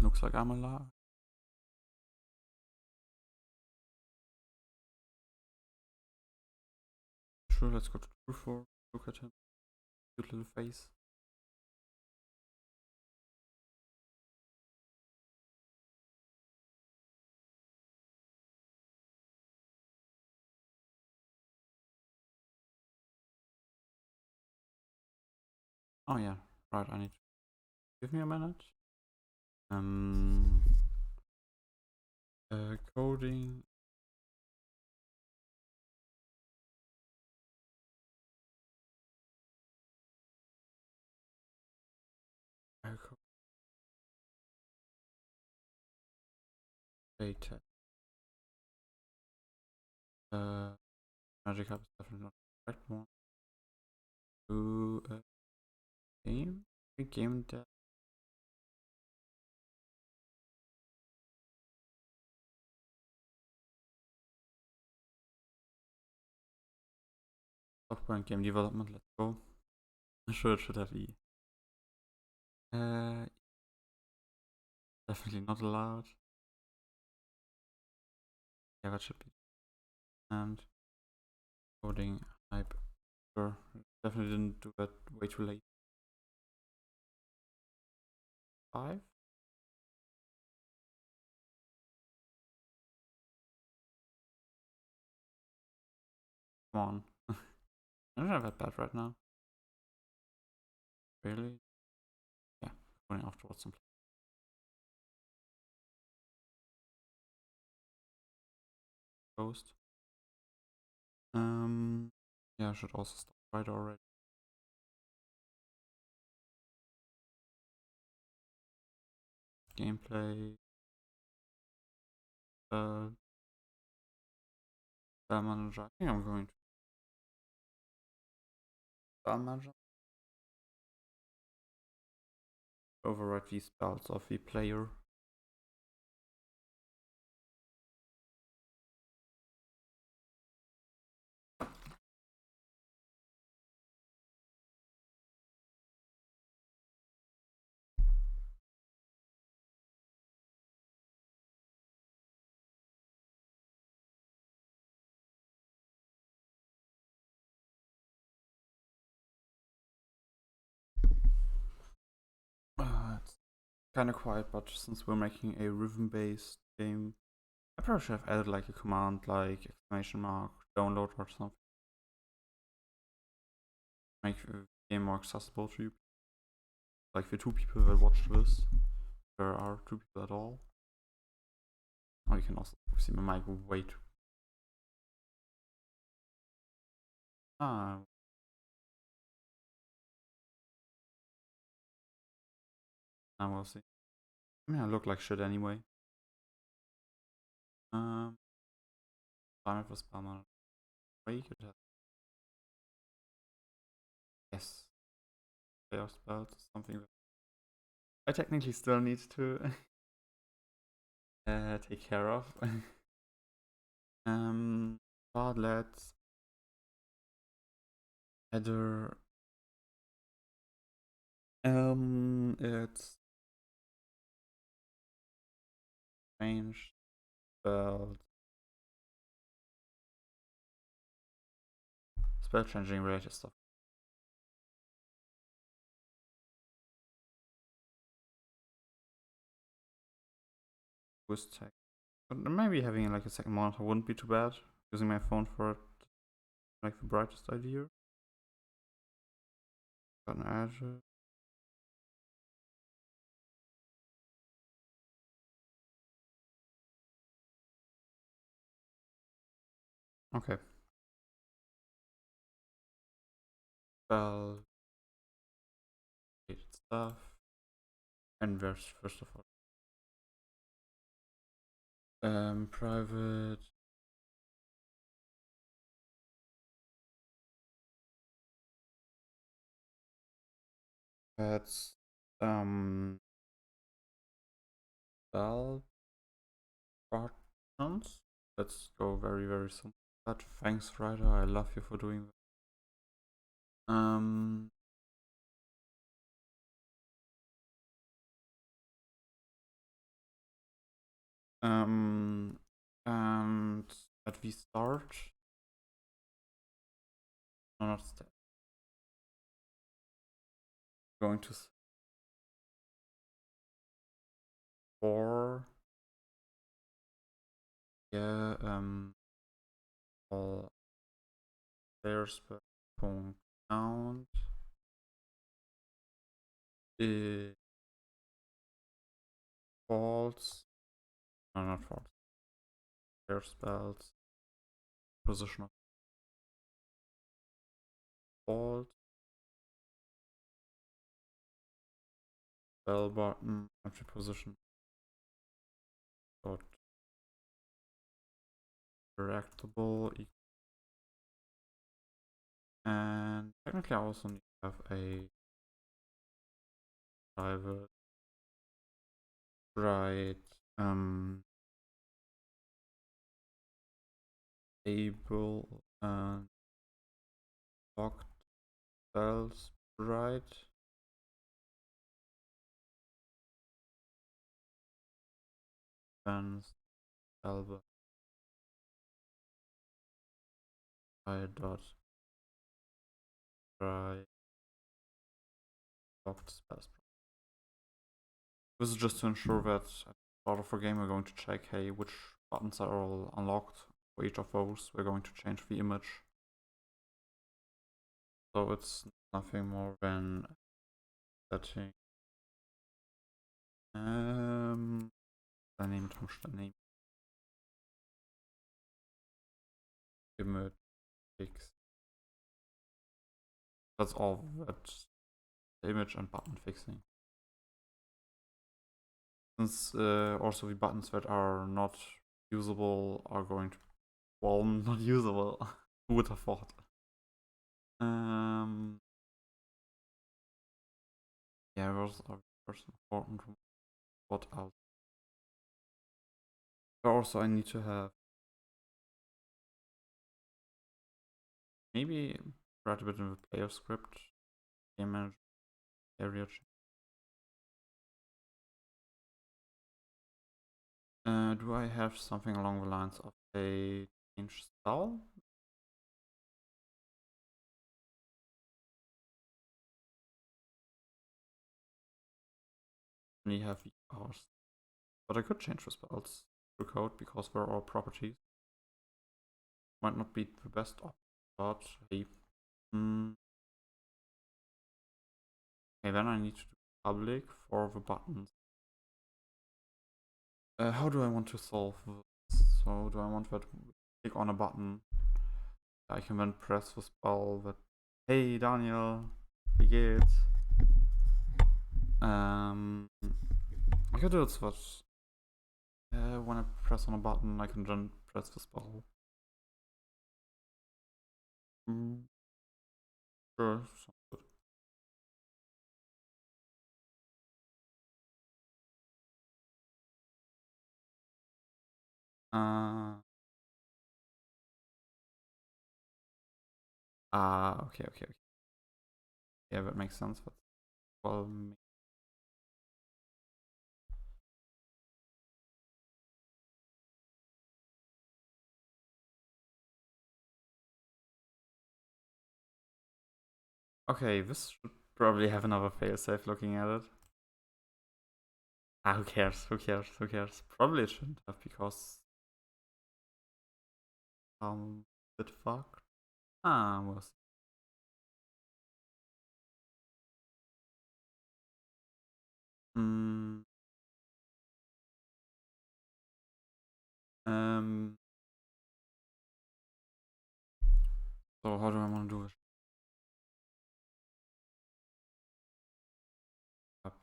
Looks like I'm alive. Sure, let's go to the roof for look at him. Cute little face. Oh yeah, right. I need to give me a minute. Coding. Playtest. Magic Hub is definitely not the right one. Do a game. A game that. Software and game development. Let's go. I'm sure it should have E. Definitely not allowed. Yeah, that should be. And coding hype. Sure. Definitely didn't do that way too late. 5? Come on. I don't have that bad right now. Really? Yeah. Going afterwards and Ghost. Yeah, I should also stop right already. Gameplay. Manager. I think I'm going to manager. Override these spells of the player. It's kind of quiet, but since we're making a rhythm-based game, I probably should have added like a command like exclamation mark download or something. Make the game more accessible to you. Like the 2 people that watched this, there are 2 people at all. Or you can also see my mic way too. Ah. Now we'll see. I mean, I look like shit anyway. Time for spam. Why you could have. Yes. Chaos spells, something that I technically still need to take care of. But let's header. It's range spell changing related stuff. Boost tech. But maybe having like a second monitor wouldn't be too bad. Using my phone for it, like the brightest idea. Got an edge. Okay. Spell related stuff. And where's first of all? Private. That's spell buttons. Let's go very very simple. But thanks, Ryder. I love you for doing that. And at we start. No, not step. Going to 4. Yeah, all players per point count. False. No, not false. Player spells. Position of fault. Spell button. Entry position. Dot interactable. And technically, I also need to have a private right able and locked spells right. Then spell by dot right locked spells. This is just to ensure that at the start of a game we're going to check, hey, which buttons are all unlocked. For each of those, we're going to change the image. So it's nothing more than setting daneben drum daneben image fix. That's all that image and button fixing. Since also the buttons that are not usable are going to, well, not usable. Who would have thought? Yeah, those are first important. What else? But also I need to have maybe write a bit of a player script, game manager area. Do I have something along the lines of a change style? Only have the hours. But I could change the spells through code because they're all properties. Might not be the best option, but hey. Okay, then I need to do public for the buttons. How do I want to solve this? So do I want that click on a button? I can then press the spell that, hey Daniel, wie geht's? I could do it so that when I press on a button I can then press the spell. Sure, sounds good. Okay, okay, okay. Yeah, that makes sense. But well, okay, this should probably have another failsafe looking at it. Who cares? Who cares? Who cares? Probably it shouldn't have because bit fucked. We'll see. Mm, so how do I want to do it? Up.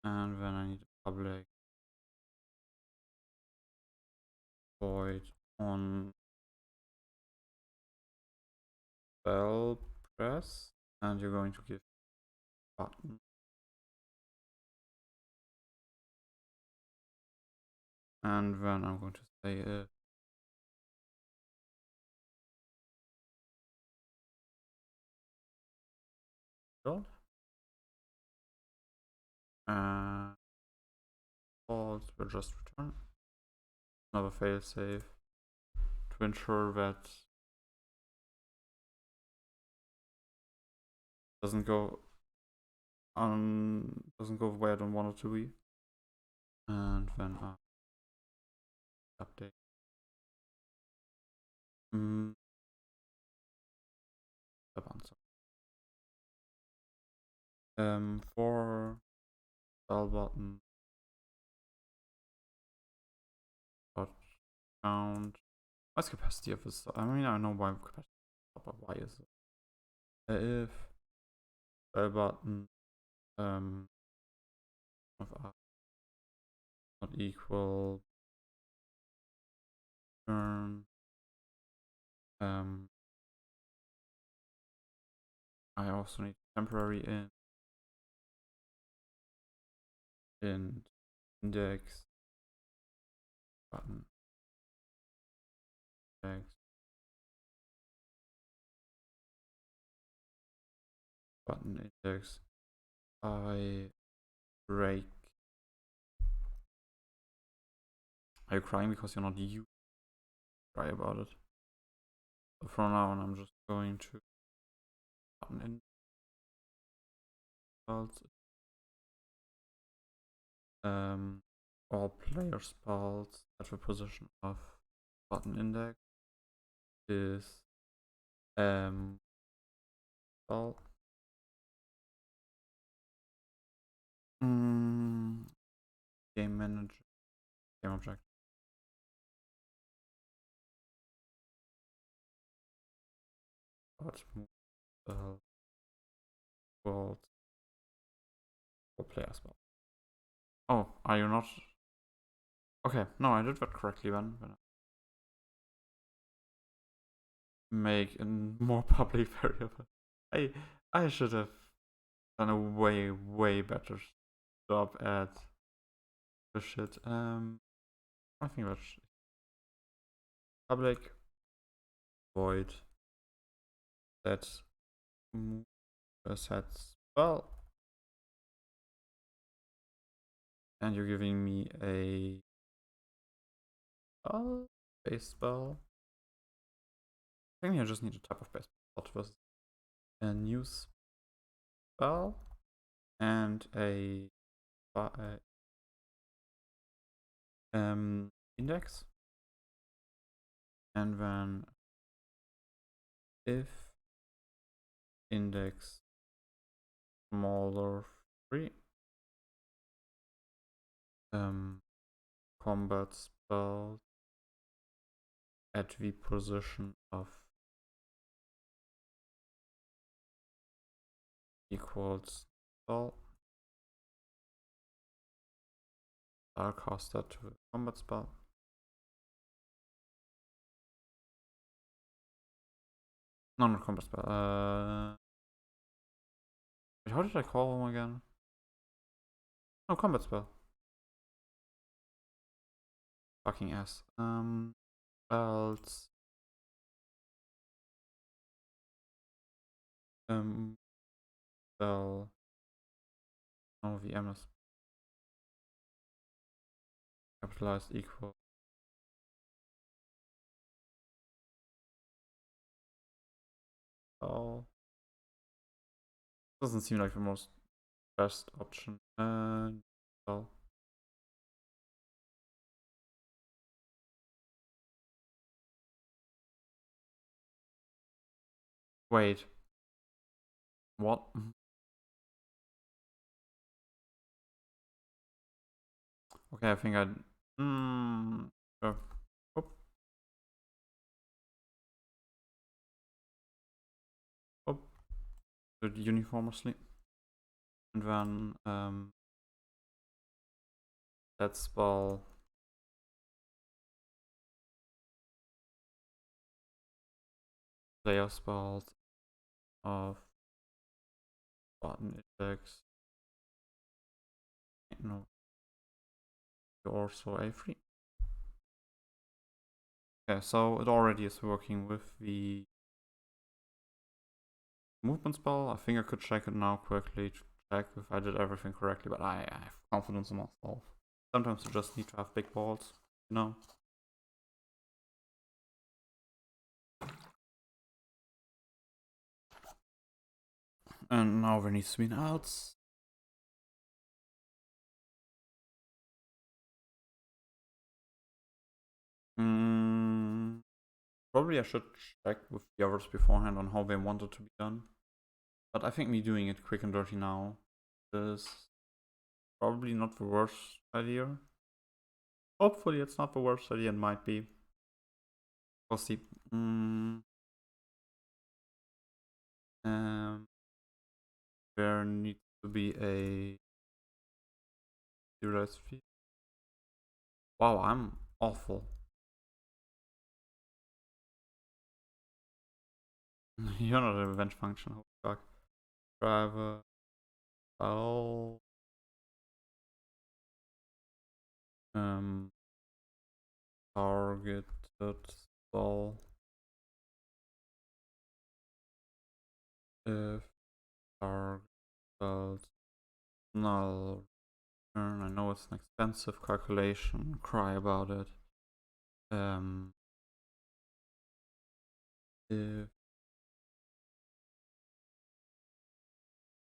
And then I need a public void on spell press, and you're going to give button. And then I'm going to say it. Build. default, we'll just return another failsafe to ensure that doesn't go where I don't want it to be. And then update. For spell button dot count. What's capacity of this? I mean, I know why capacity, but why is it? If spell button of not equal turn I also need temporary in index button index button index I break. Are you crying because you're not you? Cry about it. So from now on, I'm just going to button in all player spells at the position of button index is spell game manager game object. But world for player spell. Oh, are you not? Okay, no, I did that correctly then. Make a more public variable. I should have done a way better job at the shit. I think that's public void set spell, and you're giving me a base spell. I think I just need a type of base spell first. A new spell and a index, and then if index smaller 3 combat spell at the position of equals spell. I'll cast that to the combat spell. No, not combat spell. Wait, how did I call him again? No, combat spell. Fucking ass. Else. Spell. No, the M is capitalized equal. Oh. Doesn't seem like the most best option. Well. Wait. What? Okay, I think I'd. Sure. Oop. Oop. Do it uniformly. And then that spell player spells of button index. No. Also a free. Okay, so it already is working with the movement spell. I think I could check it now quickly to check if I did everything correctly, but I have confidence in myself. Sometimes you just need to have big balls, you know? And now there needs to be an outs. Probably I should check with the others beforehand on how they want it to be done. But I think me doing it quick and dirty now is probably not the worst idea. Hopefully it's not the worst idea, it might be. We'll see. There needs to be a serialized feed. Wow, I'm awful. You're not an event function, holy fuck. Driver. Oh. Targeted ball. If target null return. I know it's an expensive calculation. Cry about it. If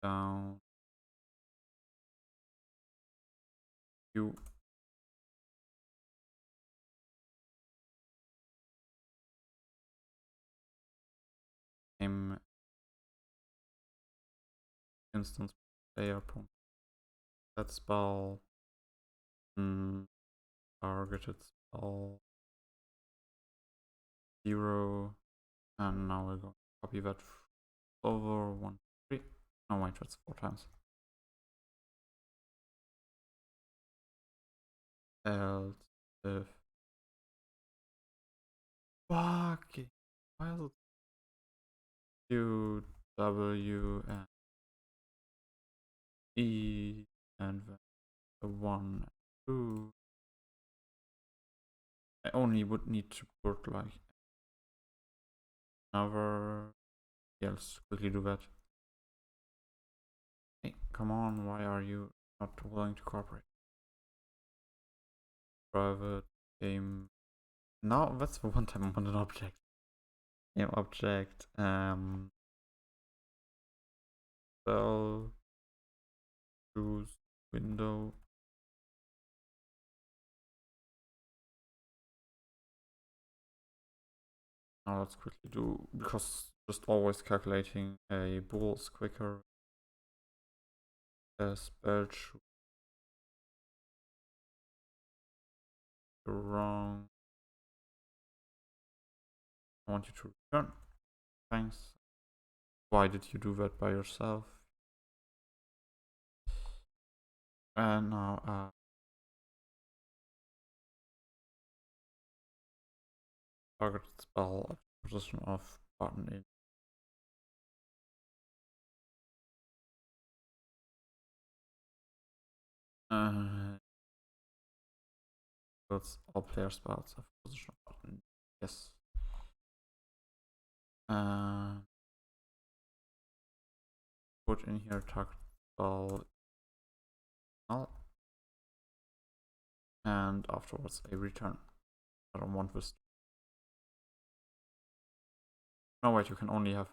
down you aim instance player point that spell targeted spell 0, and now we're going to copy that over 1 3. No wait, that's 4 times. Else if fucking why is it Q W and E and then the 1 2. I only would need to put like another. Yeah, let's quickly do that. Hey, come on, why are you not willing to cooperate? Private game. No, that's the one time I want an object. Game object. Spell. Choose window. Now let's quickly do, because just always calculating a bool is quicker. Spell choose. Wrong. I want you to return. Thanks. Why did you do that by yourself? And now target spell at position of button in. That's all player spells have position of button. Yes. Put in here target spell null, and afterwards a return. I don't want this. No wait, you can only have.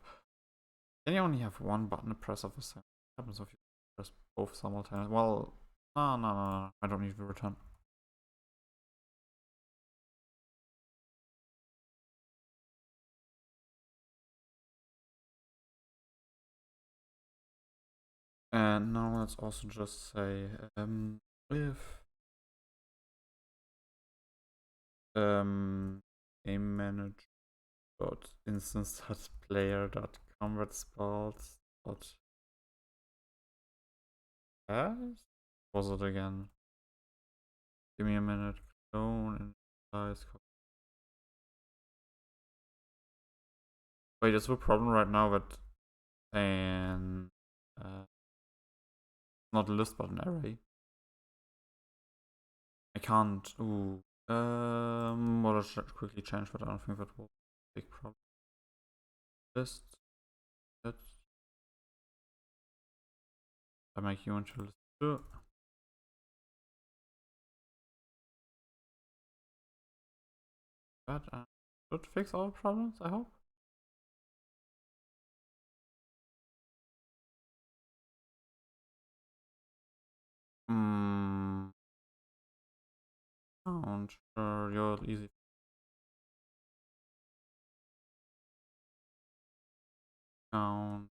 Can you only have one button to press of the same? What happens if you press both simultaneously? Well, no. I don't need the return. And now let's also just say if game manage dot instance dot player dot convert spells dot as was it again? Give me a minute. Clone and size. Wait, is the problem right now that an not a list but an array? I can't. Ooh. Well, let's quickly change that. I don't think that will be a big problem. List. That. I make you into list 2. That should fix all problems, I hope. Hmm. Sound. Sure, you're easy. Sound.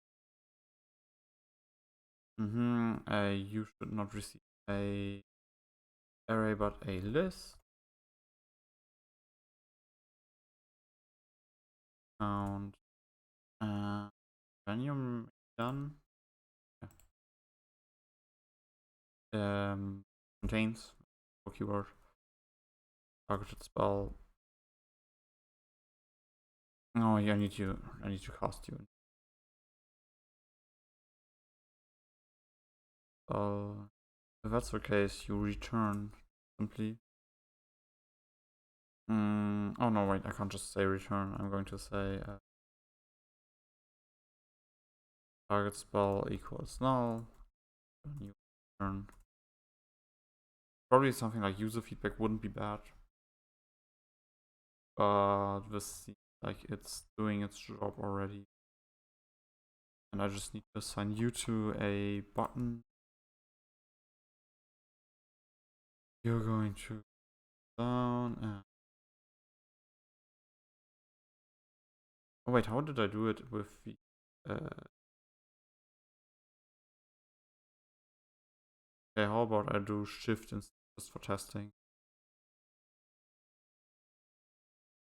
You should not receive a array but a list. Sound. Can you done? Yeah. Contains keyword targeted spell. Oh yeah, I need to cast you. If that's the case, you return simply. Oh no, wait, I can't just say return. I'm going to say target spell equals null. New return. Probably something like user feedback wouldn't be bad. But this seems like it's doing its job already. And I just need to assign you to a button. You're going to down and oh wait, how did I do it with the okay, how about I do shift instead just for testing?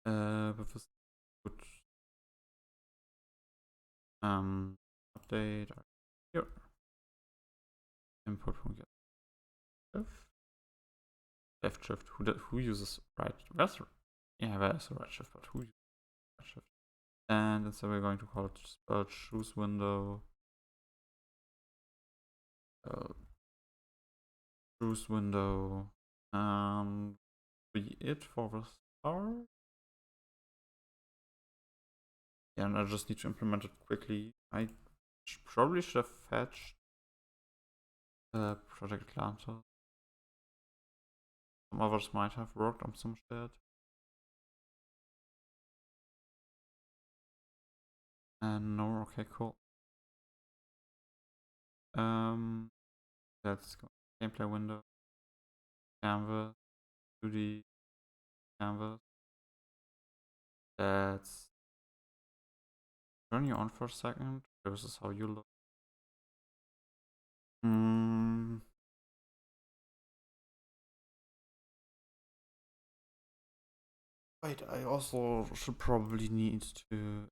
But this good update here. Input from get left shift. Who uses right? That's yeah, there's a right shift, but who uses right shift? And instead we're going to call it spell choose window. Choose window. Be it for the start. Yeah, and I just need to implement it quickly. I probably should have fetched Project Atlanta. Some others might have worked on some shit. And no, okay, cool. Let's go. Gameplay window. Canvas. 2D. Canvas. Let's turn you on for a second. This is how you look. Wait, I also should probably need to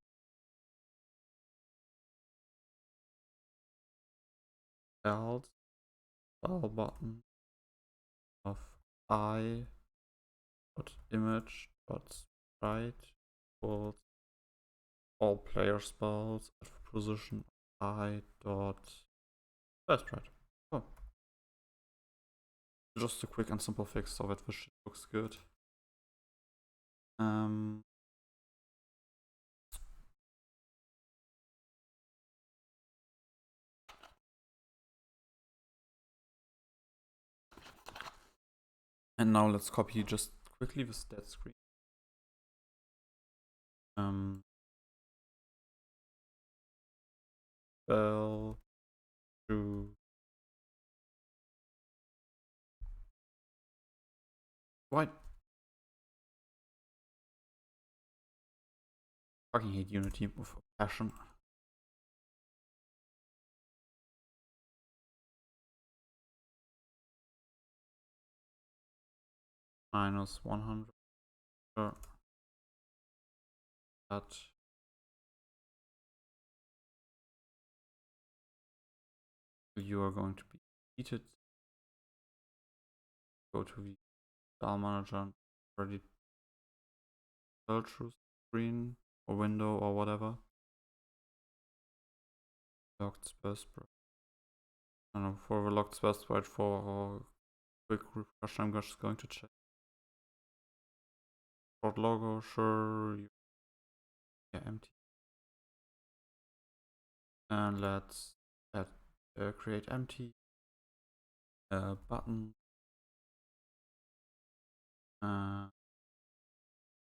else spell button of I dot image dot sprite equals all player spells at position I dot sprite. Oh, just a quick and simple fix so that the shit looks good. And now let's copy just quickly the stat screen. Spell to what? Fucking hate Unity with a passion. Minus 100. Sure. That you are going to be defeated. Go to the file manager and already spell choose screen or window or whatever. Locked spell sprite. I don't know, for the locked spell sprite for quick refresh, I'm just going to check. Short logo, sure. Yeah, empty. And let's add create empty button.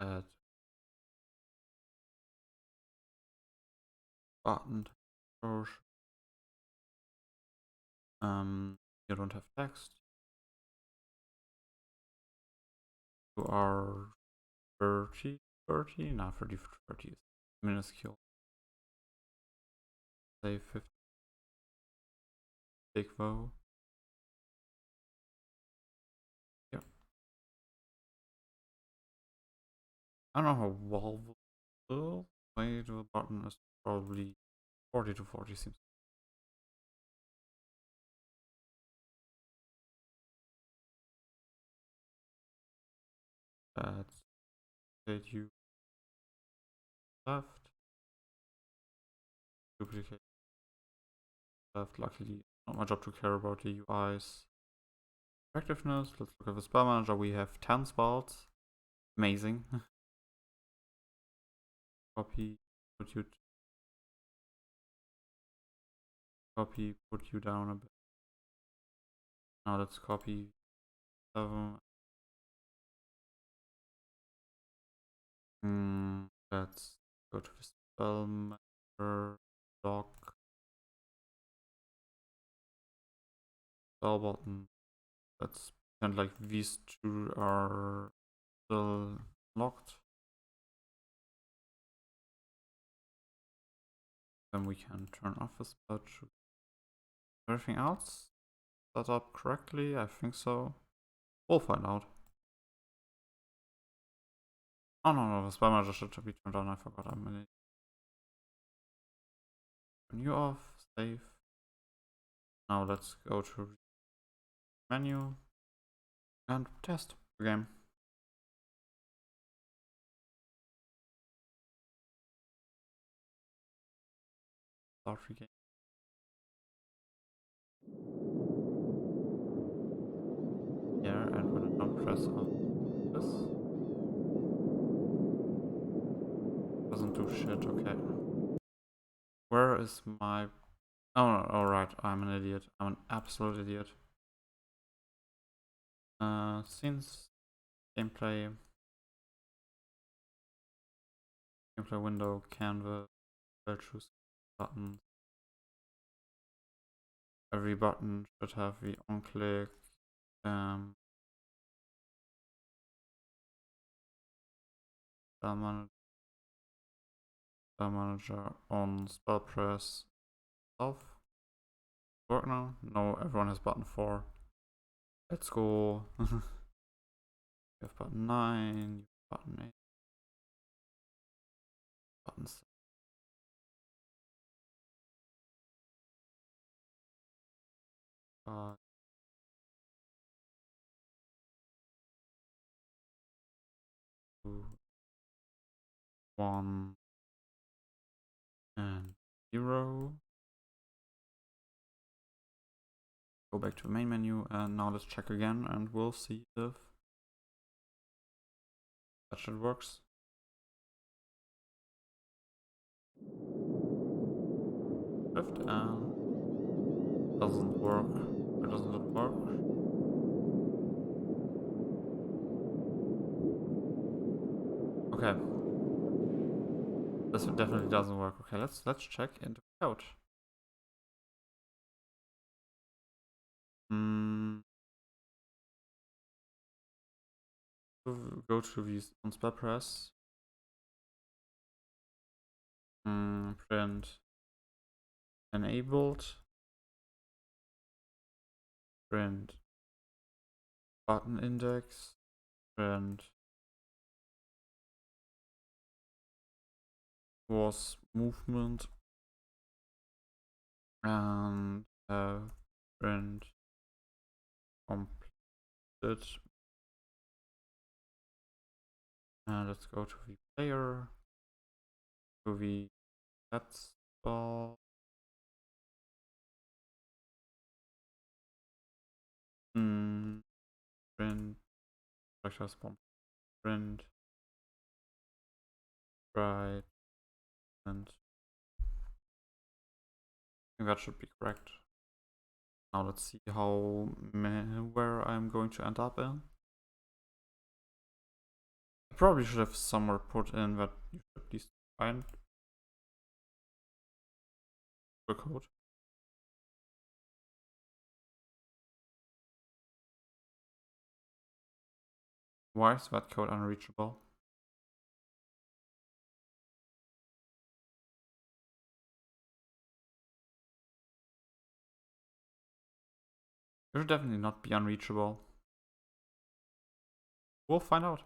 add button. You don't have text. You are 30, 30? No, 30, 30 is minuscule. Say 50. Big vow. Yeah. I don't know how valuable. Weight of the button is probably 40 to 40 seems. That's that you left. Duplicate left. Luckily, not my job to care about the UI's effectiveness. Let's look at the spell manager. We have 10 spells. Amazing. Copy, put you down a bit. Now let's copy 7. Let's go to the spell manager, lock, spell button. Let's pretend like these two are still locked. Then we can turn off the spell. Everything else set up correctly? I think so. We'll find out. Oh no, the spell manager should be turned on. I forgot. I'm in it. Turn you off. Save. Now let's go to menu and test the game. Start the game. Yeah, and when I don't press on this, doesn't do shit. Okay. Where is my? Oh no! Alright, I'm an idiot. I'm an absolute idiot. Since gameplay window, canvas, I'll choose buttons. Every button should have the on-click. Spell manager on spell press off. Work now? No, everyone has button 4. Let's go. You have button 9, button 8, button 7. Five, 2, 1, and 0. Go back to the main menu, and now let's check again, and we'll see if that shit works. Shift and doesn't work. It doesn't work. Okay. This definitely doesn't work. Okay, let's check into the code. Go to the on spell press. Print enabled. Print button index. Print was movement. And print completed. And let's go to the player. To the stats ball. Print character spawn. Print right, and I think that should be correct. Now let's see where I'm going to end up in. probably should have somewhere put in that you should at least find the code. Why is that code unreachable? It should definitely not be unreachable. We'll find out.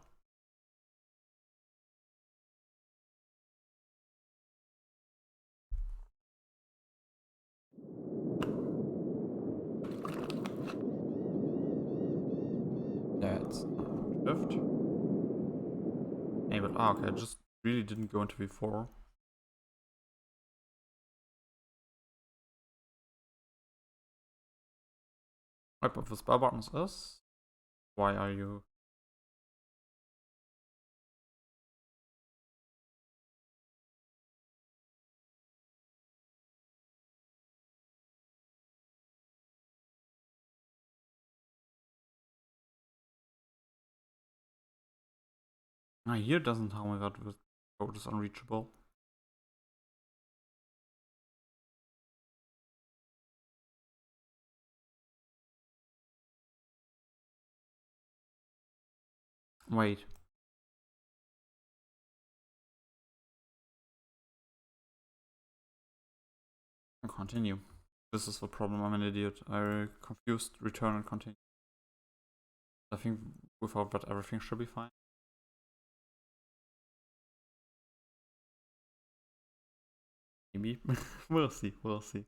That's shift. Hey, but okay, I just really didn't go into V4. Right, but the spell buttons is. Why are you? Here doesn't tell me that the code is unreachable. Wait. Continue. This is the problem, I'm an idiot. I confused return and continue. I think without that everything should be fine. Maybe. We'll see, we'll see.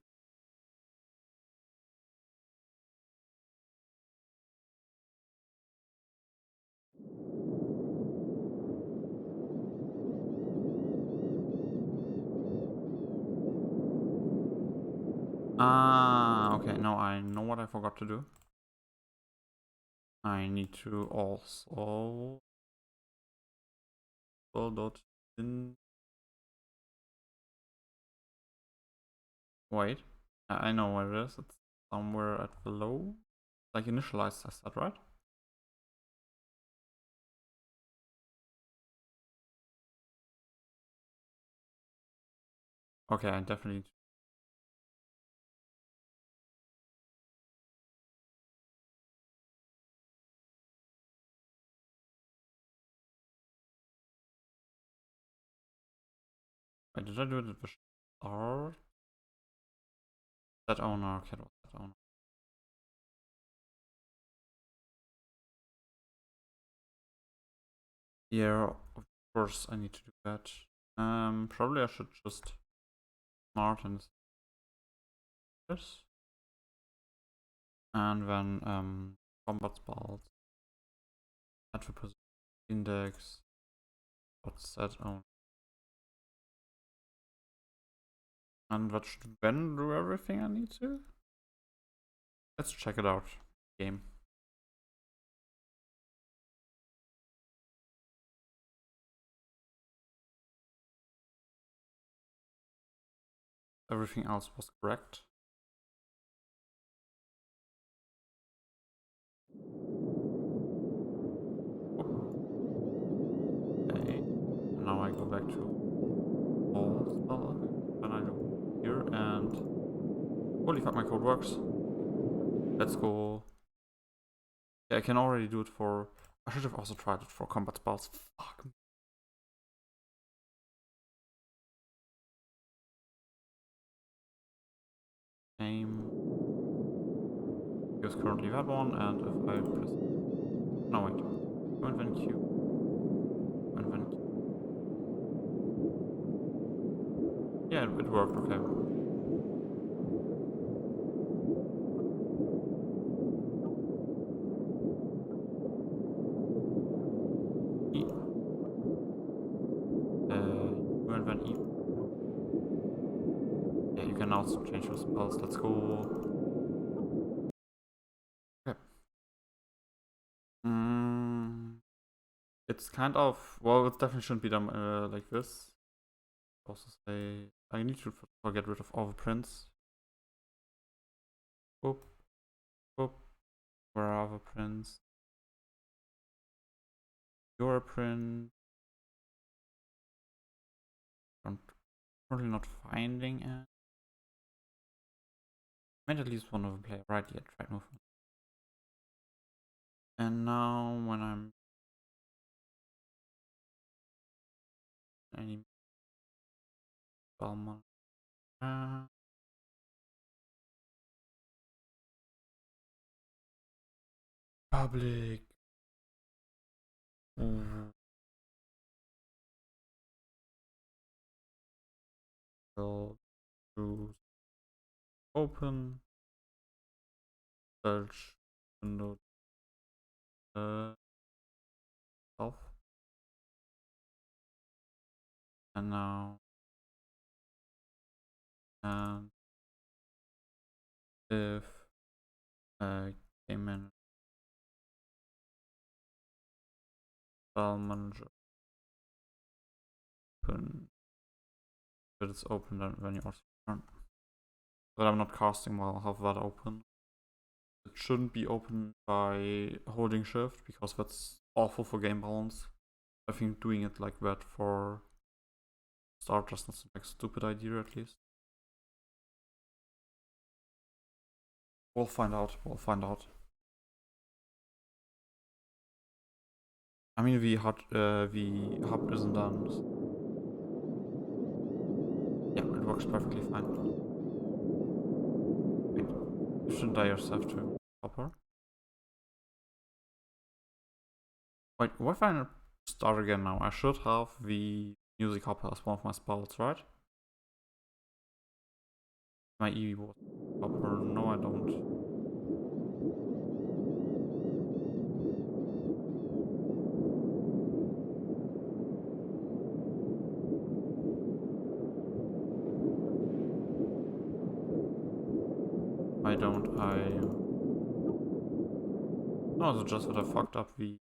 Okay, now I know what I forgot to do. I need to also dot in. Wait, I know where it is. It's somewhere at below. Like initialized, I said, right? Okay, I definitely. Wait, did I do it with the start? That owner, okay, that was that owner. Yeah, of course I need to do that. Probably I should just smarten this. And then combat spells. Add the position index. What's that on? And that should then do everything I need to. Let's check it out. Game. Everything else was correct. Okay. Now I go back to all spell. Then I go here and holy fuck, my code works. Let's go. Yeah, I can already do it for. I should have also tried it for combat spells. Fuck. Aim. Use currently that one, and if I press. No, wait. And then Q. And then Q. Yeah, it worked, okay. E. And then E. Yeah, you can also change your spells. Let's go. Okay. It's kind of. Well, it definitely shouldn't be done like this. Also say. I need to get rid of all the prints. Oop. Oop. Where are the prints? Your print. Currently not finding it. Made at least one of the player. Right, yeah, try move. And now when I'm any Balmont, public. Will choose open search window off, and now and if came in file manager open, but it's open then when you also turn. But I'm not casting while I have that open. It shouldn't be open by holding shift because that's awful for game balance. I think doing it like that for starters not like a stupid idea at least. We'll find out. We'll find out. I mean, the hub isn't done. Yeah, it works perfectly fine. Wait, you shouldn't die yourself to copper. Wait, what if I start again now? I should have the music hopper as one of my spells, right? My EV was copper. No, I don't. I don't. No, it's just that I fucked up the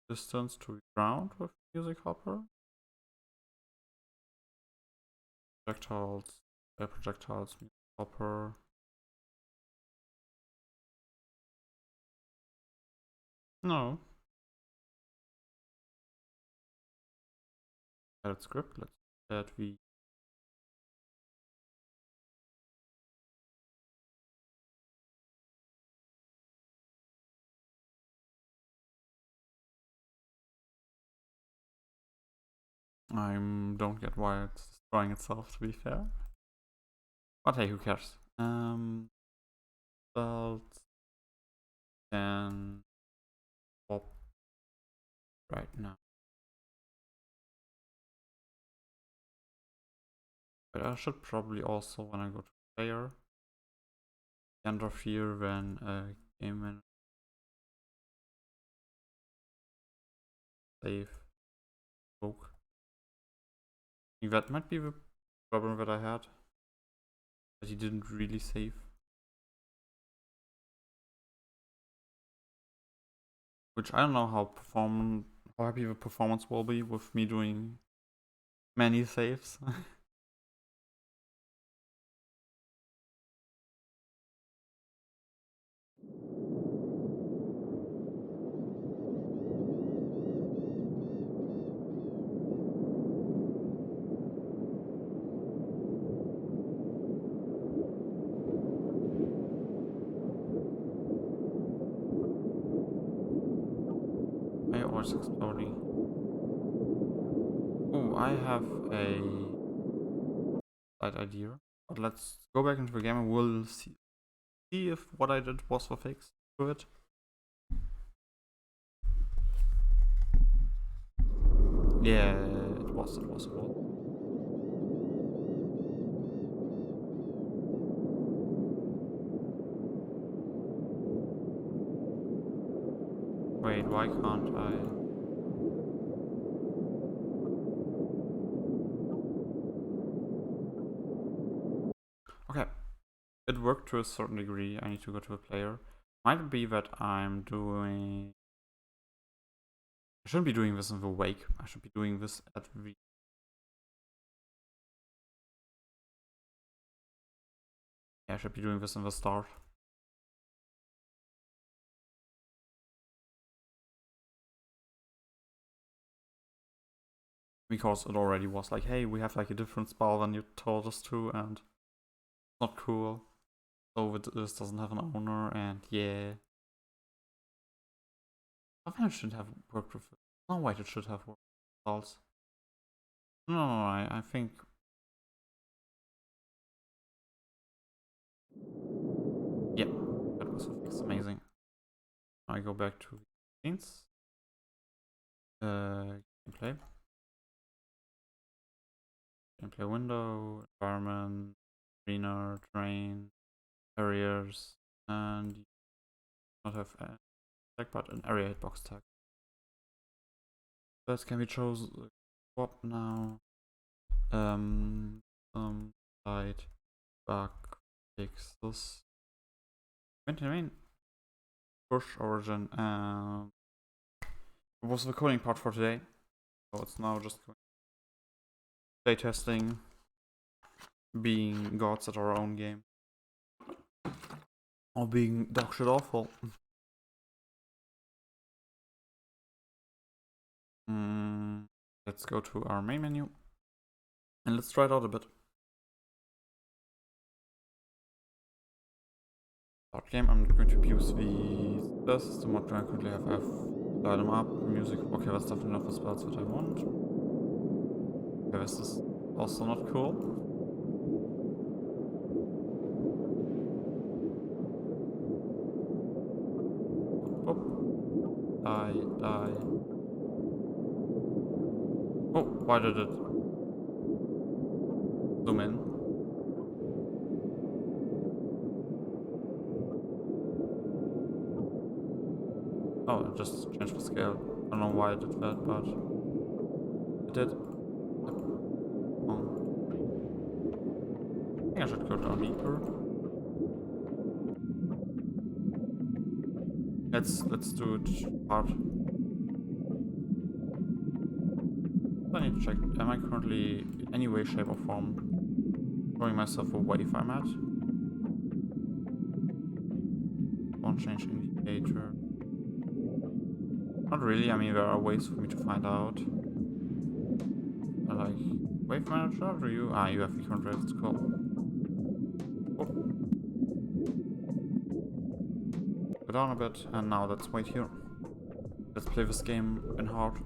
distance to the ground with music hopper. Projectiles, music hopper. No. Edit script. Let's add the. I don't get why it's destroying itself, to be fair. But hey, who cares? Belt can pop right now. But I should probably also, when I go to player, interfere when game in save book. I think that might be the problem that I had. That he didn't really save. Which I don't know how happy the performance will be with me doing many saves. I always exploding. Oh, I have a slight idea. But let's go back into the game and we'll see if what I did was the fix to it. Yeah, it was. Wait, why can't I? Okay, it worked to a certain degree. I need to go to a player. Might be that I'm doing. I shouldn't be doing this in the wake. I should be doing this at the. Yeah, I should be doing this in the start. because it already was like, hey, we have like a different spell than you told us to, and it's not cool. So this doesn't have an owner, and yeah. I think it should have worked with it. No, wait, it should have worked with spells. No, I think. Yeah, that was a fix. Amazing. I go back to scenes. Gameplay. Gameplay window, environment, arena, terrain, barriers, and you not have a tag, but an area hitbox tag. That can be chosen. Swap now. Light, bug, pixels. Main push origin. It was the coding part for today, so it's now just playtesting, being gods at our own game, or being dog shit awful. Let's go to our main menu and let's try it out a bit. Start game. I'm going to abuse the system. What do I currently have? Light them up. Music. Okay, that's definitely not the spells that I want. Okay, this is also not cool. Oh. Die. Oh, why did it zoom in? Oh, it just changed the scale. I don't know why it did that, but it did. I think I should go down deeper. Let's do it hard. I need to check. Am I currently in any way, shape, or form throwing myself away if I'm at? Won't change indicator. Not really. I mean, there are ways for me to find out. Like wave manager. Do you? Ah, you have the current rate. It's cool. Oh. Go down a bit, and now let's wait here. Let's play this game in hard.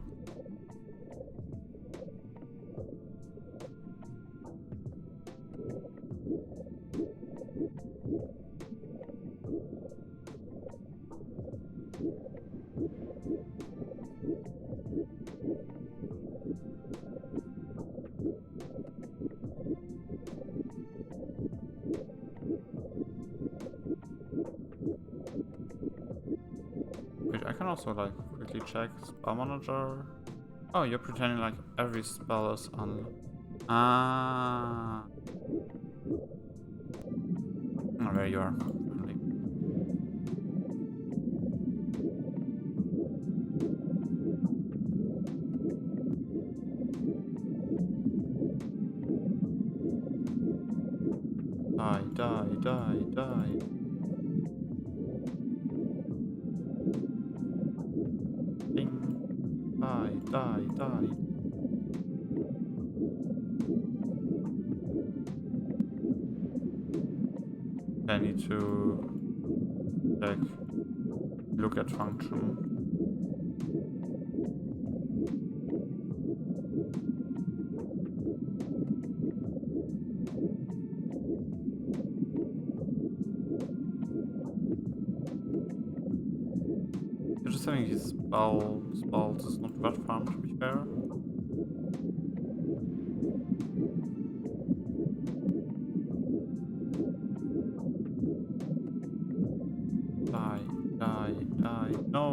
Wait, I can also like quickly check spell manager. Oh, you're pretending like every spell is on. Ah. Oh, there you are. Die. Ding. Die. I need to check. Look at function. Just having these spells is not that fun, to be fair. Die. No.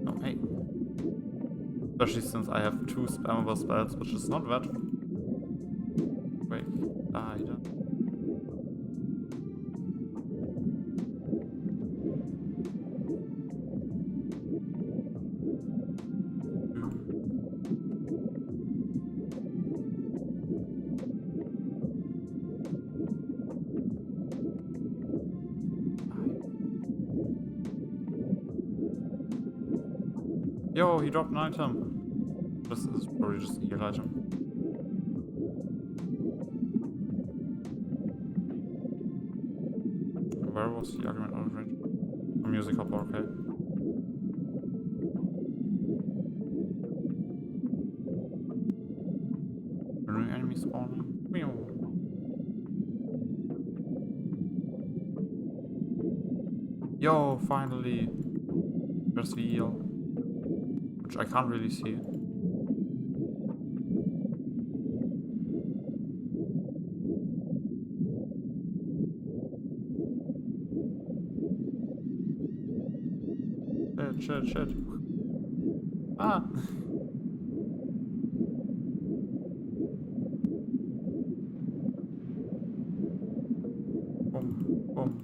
No, hey. Especially since I have 2 spammable spells, which is not that quick. Die. Yo, he dropped an item. This is probably just a heal item. Where was the argument already? A music hopper, okay. New enemy spawning. Yo, finally. There's the eel. Which I can't really see. Shit. Ah! Boom.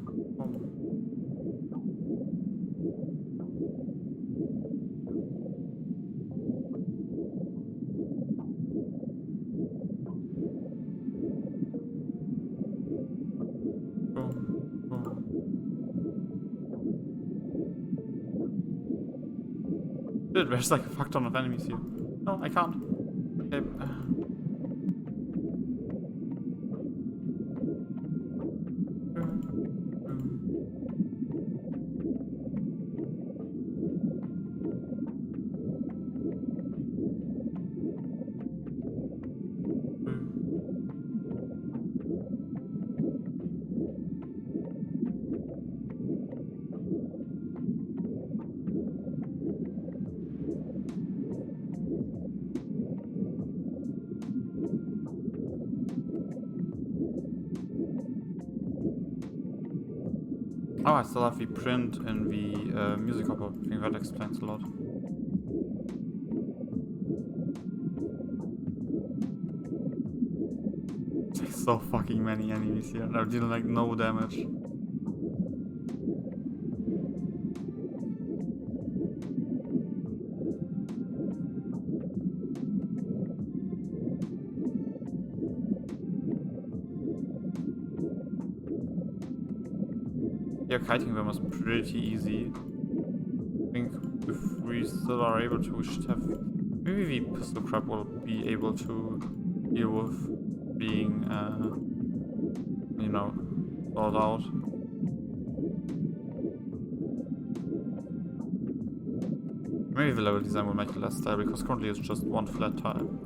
Dude, there's like a fuck ton of enemies here. No, I can't. Okay. Oh, I still have the print in the music hopper. I think that explains a lot. There's so fucking many enemies here. They're dealing like no damage. Yeah, kiting them is pretty easy. I think if we still are able to, we should have... Maybe the pistol crab will be able to deal with being, you know, thawed out. Maybe the level design will make it less style, because currently it's just one flat tile.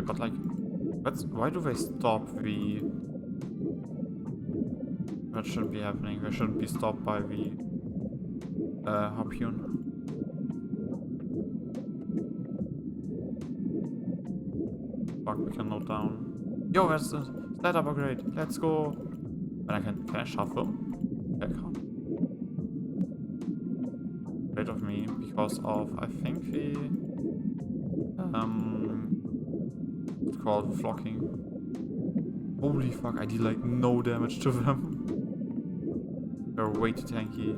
But like, why do they stop the... That shouldn't be happening. They shouldn't be stopped by the harpoon. Fuck, we can note down. Yo, there's a stat upgrade. Let's go. And I can I shuffle? Yeah, I can't. Afraid of me because of, I think, the it's called flocking. Holy fuck, I did like no damage to them. They're way too tanky.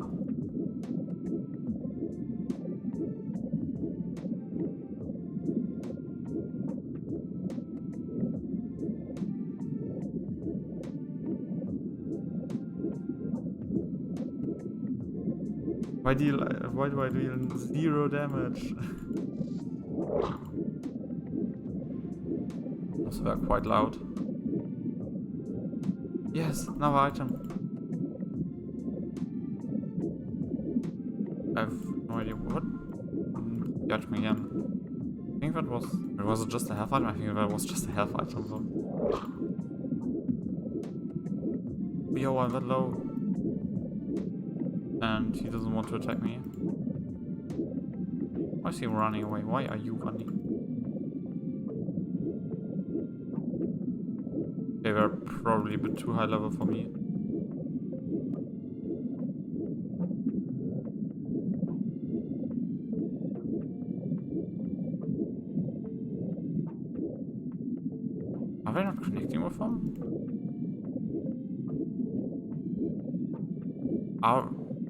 Why do I deal 0 damage? Also, they're quite loud. Yes, another item. I have no idea what. Judge me again. I think that was... Was it just a health item? I think that was just a health item though. Yo, I'm that low. And he doesn't want to attack me. Why is he running away? Why are you running? They were probably a bit too high level for me. Are they not connecting with them? Are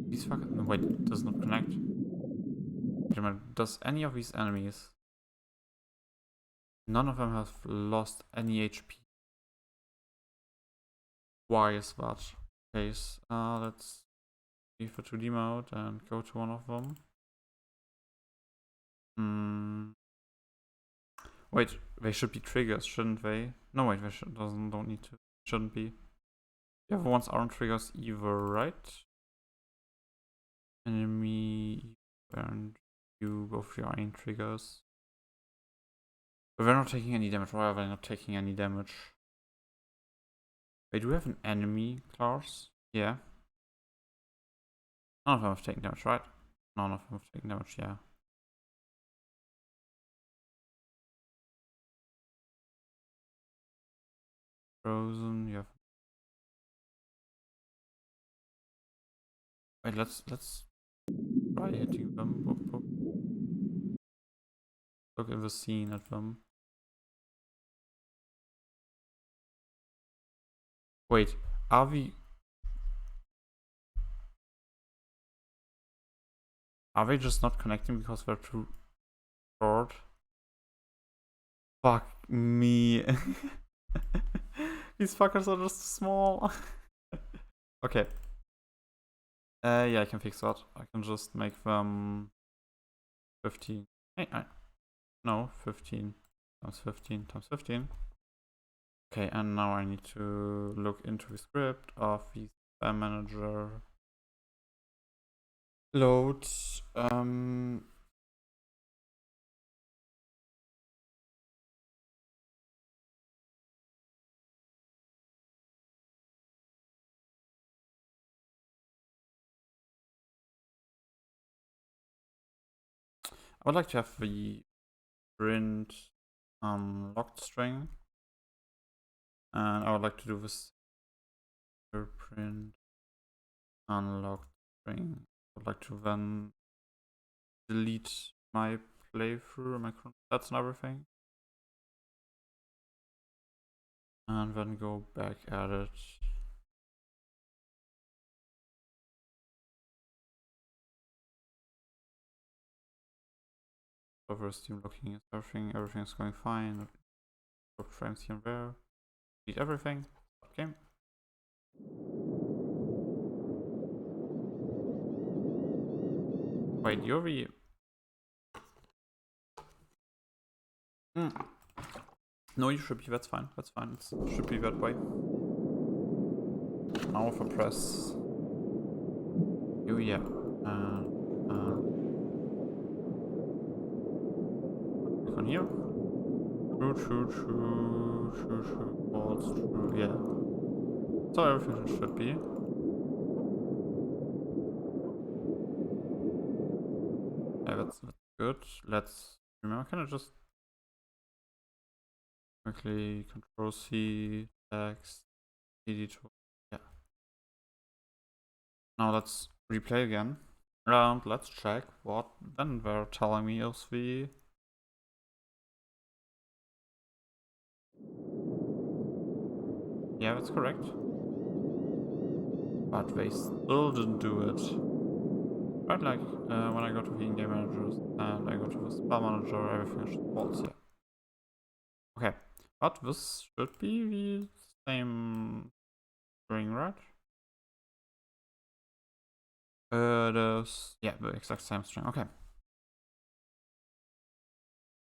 these fucking... No, wait, it does not connect. Wait a minute, does any of these enemies None of them have lost any HP. Why is that case? Let's leave the 2D mode and go to one of them. Wait, they should be triggers, shouldn't they? No, wait, they don't need to. Shouldn't be. The other ones aren't triggers either, right? Enemy and you, both your ain't triggers. But they're not taking any damage. Why are they not taking any damage? Wait, do we have an enemy class? Yeah. None of them have taken damage, right? None of them have taken damage, yeah. Frozen, you have. Wait, let's try hitting them. Boop, boop. Look at the scene at them. Wait, are we? Are they just not connecting because they're too short? Fuck me. These fuckers are just small. Okay. Yeah, I can fix that. I can just make them 15. Hey, no, 15 times 15 times 15. Okay, and now I need to look into the script of the spam manager. Load. I would like to have the print locked string, and I would like to do this print unlocked string. I would like to then delete my playthrough, my stats and everything, and then go back at it. Over Steam looking at everything's going fine. Frames here and there. Delete everything. Okay. Wait, you're the. No, you should be. That's fine. That's fine. It should be that way. Now if I press. Oh yeah. Click on here. True. False. True. Yeah. So everything should be. Yeah, that's good. Let's remember. Can I just quickly Control C text editor? Yeah. Now let's replay again. And let's check what then they're telling me is the. Yeah, that's correct. But they still didn't do it. Right, like when I go to the in-game managers and I go to the spam manager, everything should false, yeah. Okay, but this should be the same string, right? Yeah, the exact same string. Okay.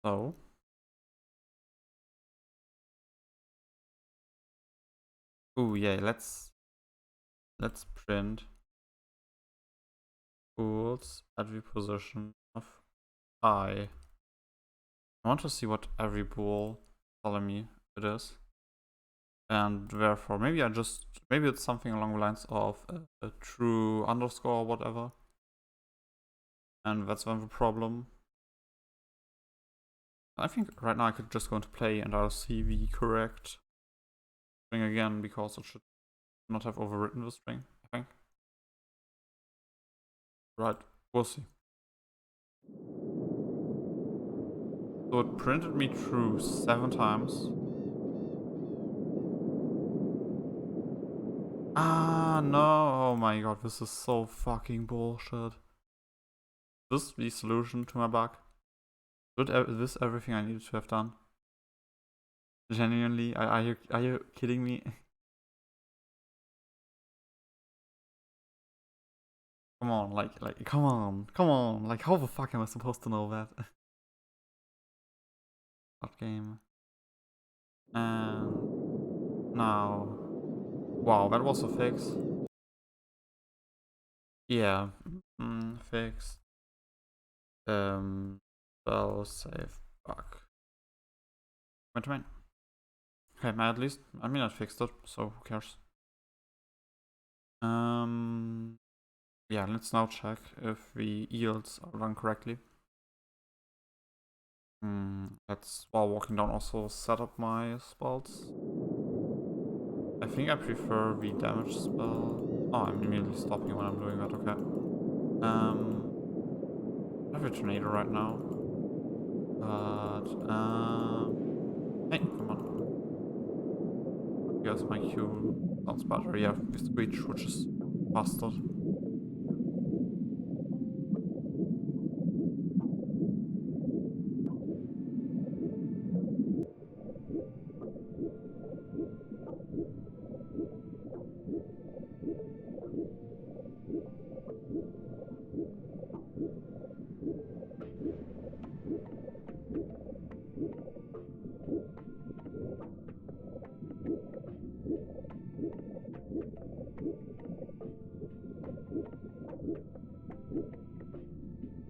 So. Oh yeah, let's print pools at the position of I. I want to see what every bool telling me it is. And therefore, maybe it's something along the lines of a true underscore or whatever. And that's then the problem. I think right now I could just go into play and I'll see the correct string again because it should not have overwritten the string, I think. Right, we'll see. So it printed me true 7 times. Ah, no. Oh my god, this is so fucking bullshit. Is this the solution to my bug? Is this everything I needed to have done? Genuinely, are you kidding me? Come on, come on, like how the fuck am I supposed to know that? That game. And now, wow, that was a fix. Yeah, fix. Spell save bug. Wait. Okay, I mean I fixed it, so who cares? Yeah, let's now check if the yields are done correctly. Let's, while walking down, also set up my spells. I think I prefer the damage spell. Oh, I'm immediately stopping when I'm doing that, okay. I have a tornado right now. But, hey, come on. Yes, my Q sounds better. Yeah, with Screech, which is faster.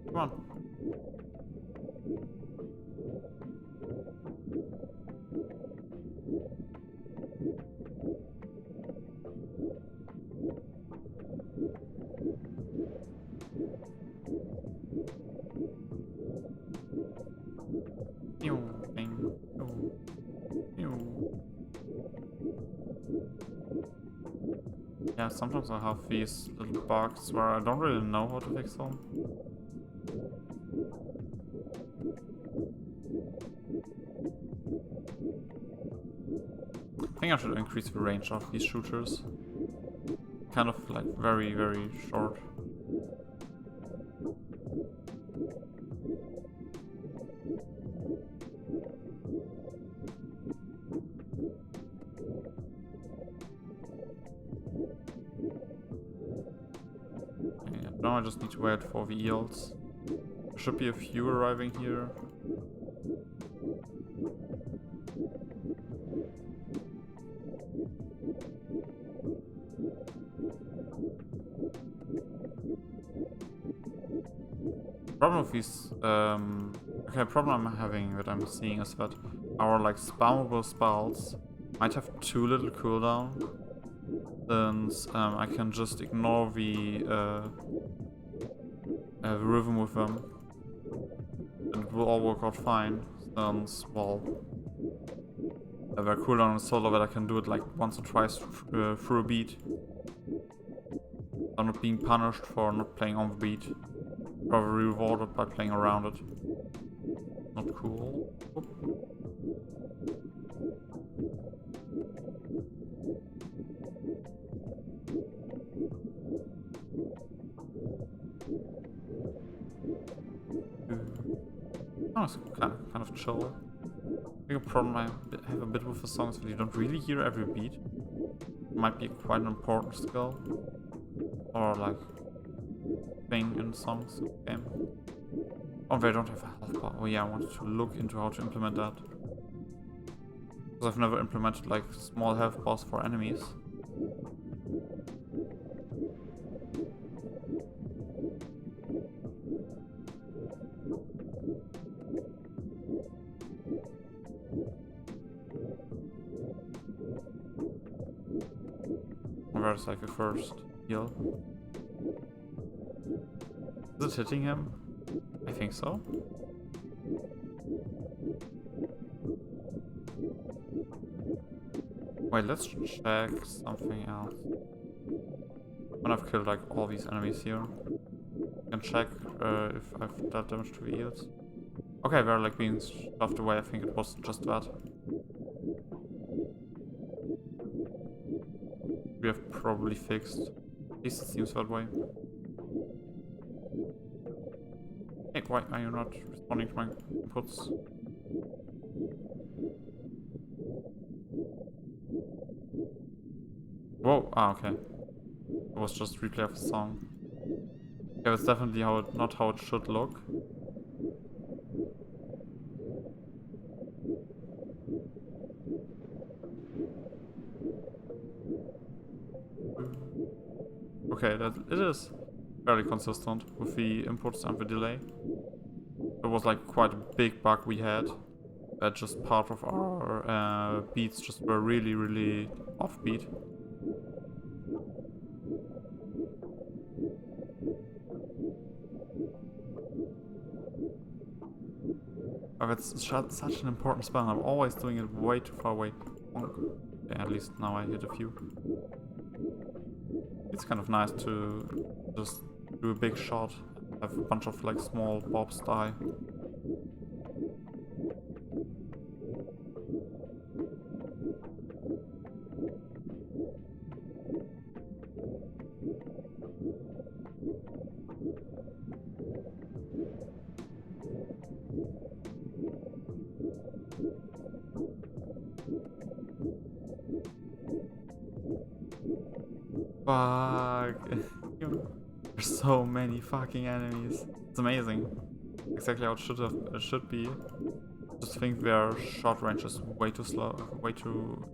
Come on. Yeah, sometimes I have these little bugs where I don't really know how to fix them. I think I should increase the range of these shooters. Kind of like very, very short. Yeah, now I just need to wait for the yields. There should be a few arriving here. Problem with these, okay, problem I'm having that I'm seeing is that our like spammable spells might have too little cooldown, since I can just ignore the rhythm with them, and it will all work out fine. Since, well, their cooldown is so low that I can do it like once or twice through a beat. I'm not being punished for not playing on the beat. Probably rewarded by playing around it. Not cool. Oh, it's kind of chill. I think a problem I have a bit with the songs that you don't really hear every beat. It might be quite an important skill. Or like thing in songs game. Oh, they don't have a health bar. Oh yeah, I wanted to look into how to implement that. Because I've never implemented like small health bars for enemies. Where's like the first heal? Is it hitting him? I think so. Wait, let's check something else. When I've killed like all these enemies here, I can check if I've dealt damage to the eels. Okay, they're like being shoved away. I think it was just that. We have probably fixed. At least it seems that way. Hey, why are you not responding to my inputs? okay. It was just replay of the song. Yeah, that's definitely not how it should look. Okay, it is fairly consistent with the inputs and the delay. It was like quite a big bug we had. That just part of our beats just were really, really offbeat. But it's such an important spell. I'm always doing it way too far away. Okay, at least now I hit a few. It's kind of nice to just do a big shot, have a bunch of like small bobs die. Fuck. There's so many fucking enemies. It's amazing. Exactly how it should be. Just think their shot range is way too slow, way too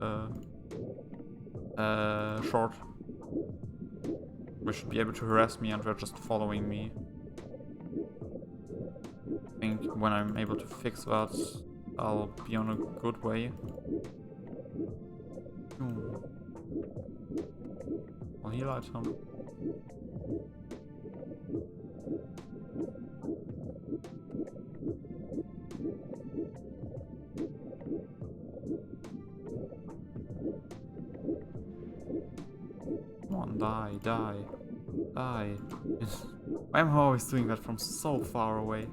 short. They should be able to harass me and they're just following me. I think when I'm able to fix that, I'll be on a good way. I'll heal item. Come on, die, die, die. Why am I always doing that from so far away?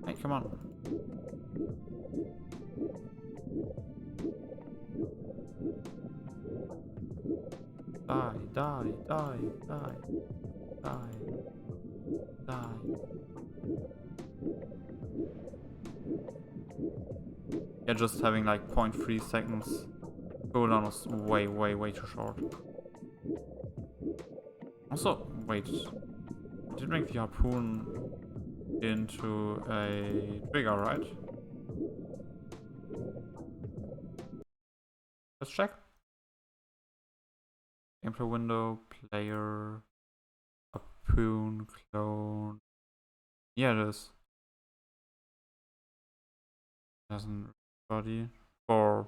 Hey, come on. Die, die, die, die, die, die. Yeah, just having like 0.3 seconds cooldown was way, way, way too short. Also, wait. I did make the harpoon into a trigger, right? Let's check. Gameplay window, player, harpoon, clone. Yeah, it is. Doesn't body for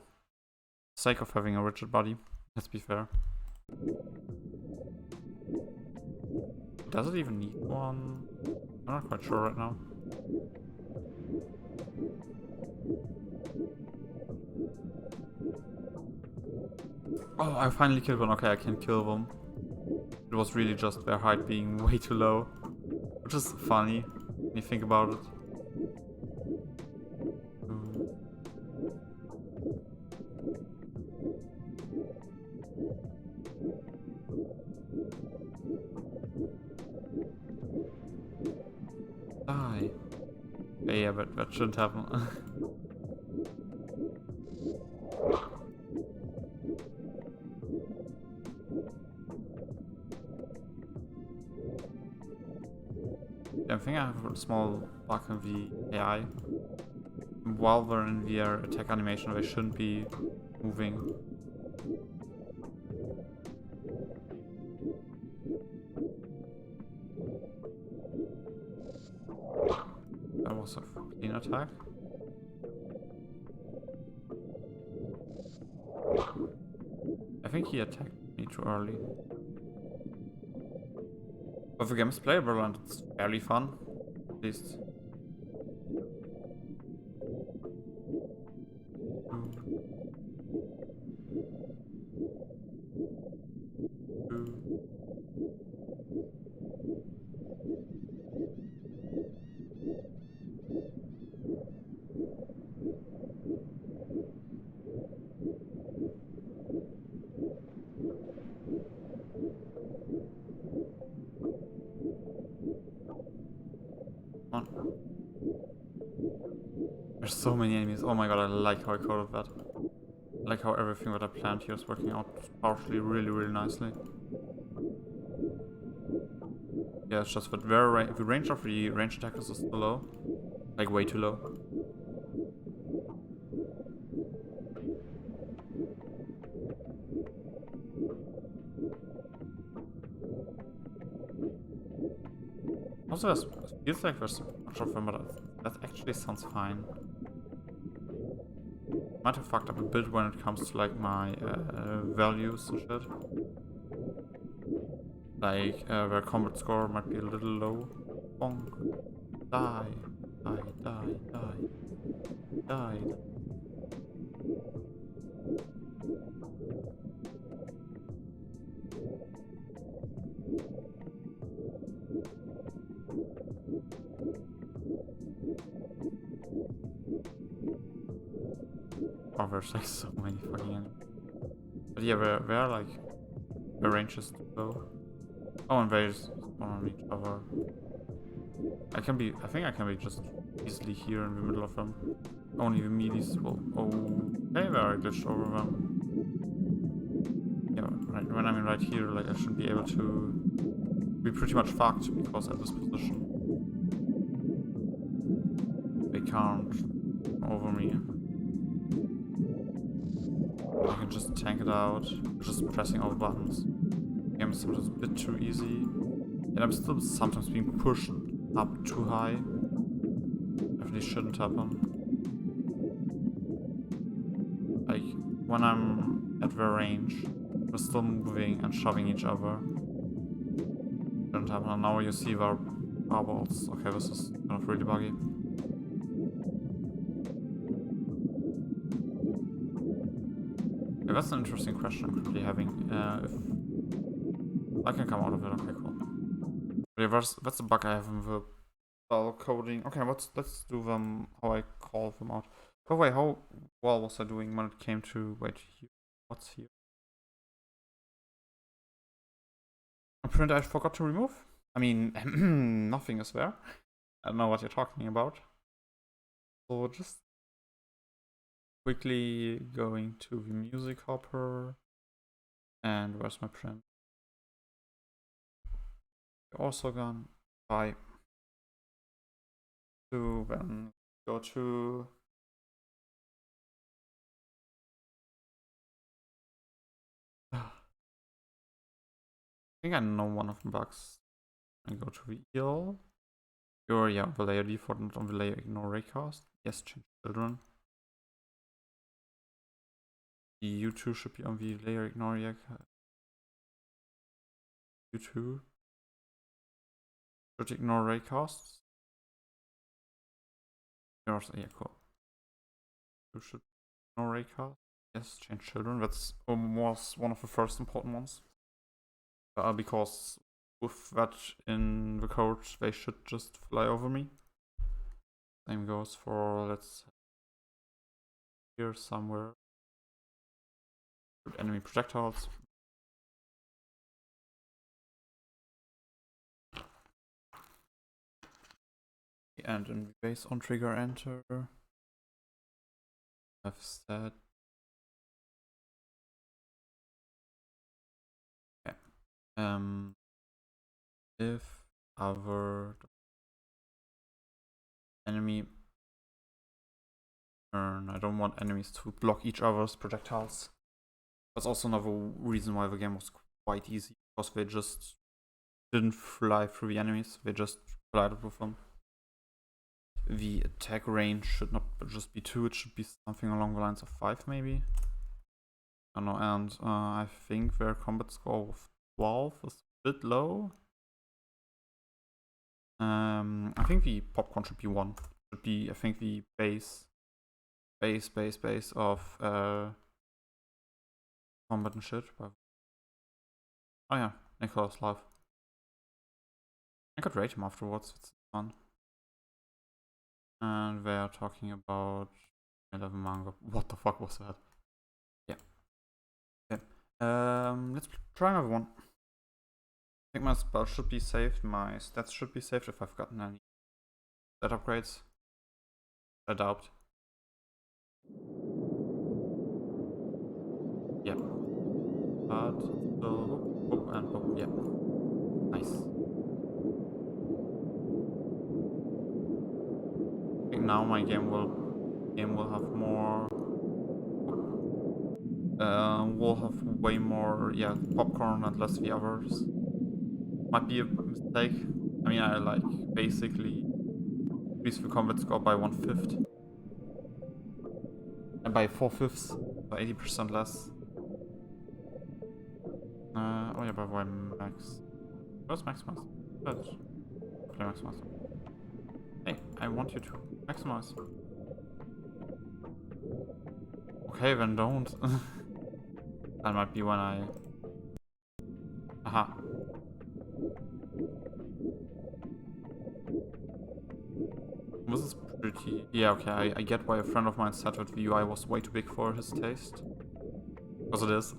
sake of having a rigid body. Let's be fair. Does it even need one? I'm not quite sure right now. Oh, I finally killed one. Okay, I can kill them. It was really just their height being way too low. Which is funny when you think about it. Die. Yeah, but that shouldn't happen. I think I have a small bug in the AI. While they're in their attack animation, they shouldn't be moving. That was a clean attack. I think he attacked me too early. But the game is playable and it's fairly fun, at least. Come on. There's so many enemies. Oh my god, I like how I coded that. like how everything that I planned here is working out partially really nicely. Yeah, it's just that the range of the range attackers is too low. Like way too low. Also, it feels like there's a bunch of them, but that actually sounds fine. Might have fucked up a bit when it comes to like my values and shit. Like their combat score might be a little low. Bonk. Die. Die. Die. Die. Die. Oh, there's like so many fucking enemies. But yeah, they're like, the range is too low. Oh, and they just spawn on each other. I think I can be just easily here in the middle of them. Only the meaties will, okay, there I glitched over them. Yeah, when I'm right here, like I should be able to be pretty much fucked because at this position they can't over me. I can just tank it out, just pressing all the buttons. The game is sometimes a bit too easy. And I'm still sometimes being pushed up too high. Definitely shouldn't happen. Like, when I'm at the range, we're still moving and shoving each other. Shouldn't happen. And now you see our bubbles. Okay, this is kind of really buggy. Okay, that's an interesting question I'm currently having. If I can come out of it, okay, cool. But yeah, that's a bug I have in the style coding. Okay, let's do them how I call them out. By the way, how well was I doing when it came to here? What's here? A print I forgot to remove? I mean, nothing is there. I don't know what you're talking about. So just quickly going to the music hopper. And where's my print? Also gone. Bye. To then go to I think I know one of the bugs. I go to the eel. Or yeah, the layer default, not on the layer ignore raycast. Yes, change children. The U2 should be on the layer ignore U2 should ignore raycasts. Yeah, cool. You should ignore raycast. Yes, change children. That's was one of the first important ones. Because with that in the code, they should just fly over me. Same goes for, let's here somewhere. Enemy projectiles. And in the base on trigger enter. Have set. Okay. If our enemy turn, I don't want enemies to block each other's projectiles. That's also another reason why the game was quite easy, because they just didn't fly through the enemies, they just collided with them. The attack range should not just be 2, it should be something along the lines of 5 maybe. I don't know, and I think their combat score of 12 is a bit low. I think the popcorn should be 1. Should be, I think, the base of combat and shit. But oh yeah, Nicholas live. I could rate him afterwards, it's fun. And they are talking about 11 manga. What the fuck was that? Yeah. Okay. Let's try another one. I think my spell should be saved, my stats should be saved if I've gotten any stat upgrades. I doubt. Yep. But still, boop, and boop. Yep. Nice. I think now my game will have more. Will have way more, yeah, popcorn and less the others. Might be a mistake. I mean, I like basically increase the combat score by 1/5 and by 4/5, so 80% less. Oh yeah, but why max? Where's Maximus? Good. Play Maximus. Hey, I want you to maximize. Okay, then don't. That might be when I. Aha. This is pretty. Yeah, okay, I get why a friend of mine said that the UI was way too big for his taste. Because it is.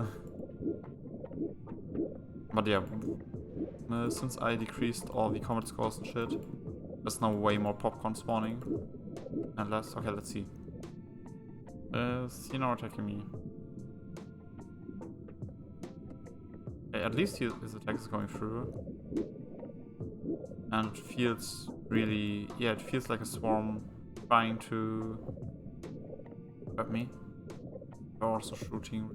But yeah, since I decreased all the combat scores and shit, there's now way more popcorn spawning. And less. Okay, let's see. Is he now attacking me? Okay, at least his attack is going through. And it feels really. Yeah, it feels like a swarm trying to grab me. They're also shooting.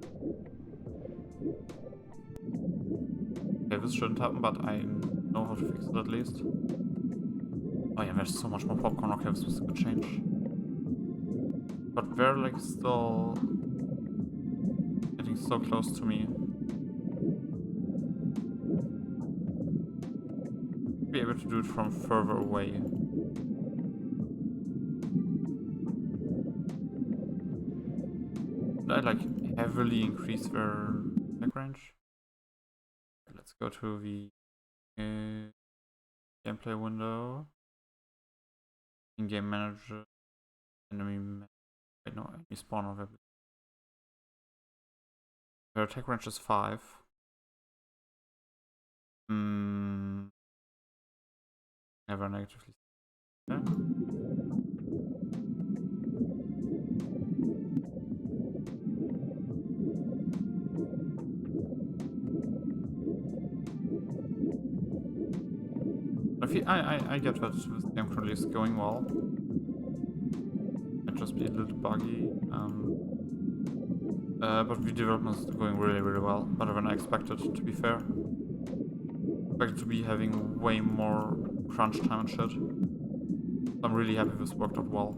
Okay, this shouldn't happen, but I know how to fix it at least. Oh yeah, there's so much more popcorn. Okay, this was a good change. But they're like still getting so close to me. Be able to do it from further away. Did I like heavily increase their attack range? Let's go to the gameplay window. In-game manager. Enemy. Wait, no, enemy spawn of everything. Their attack range is 5. Never negatively. Yeah. I get that this game currently is going well. Might just be a little buggy. But the development is going really, really well. Better than I expected, to be fair. Expected to be having way more crunch time and shit. I'm really happy this worked out well.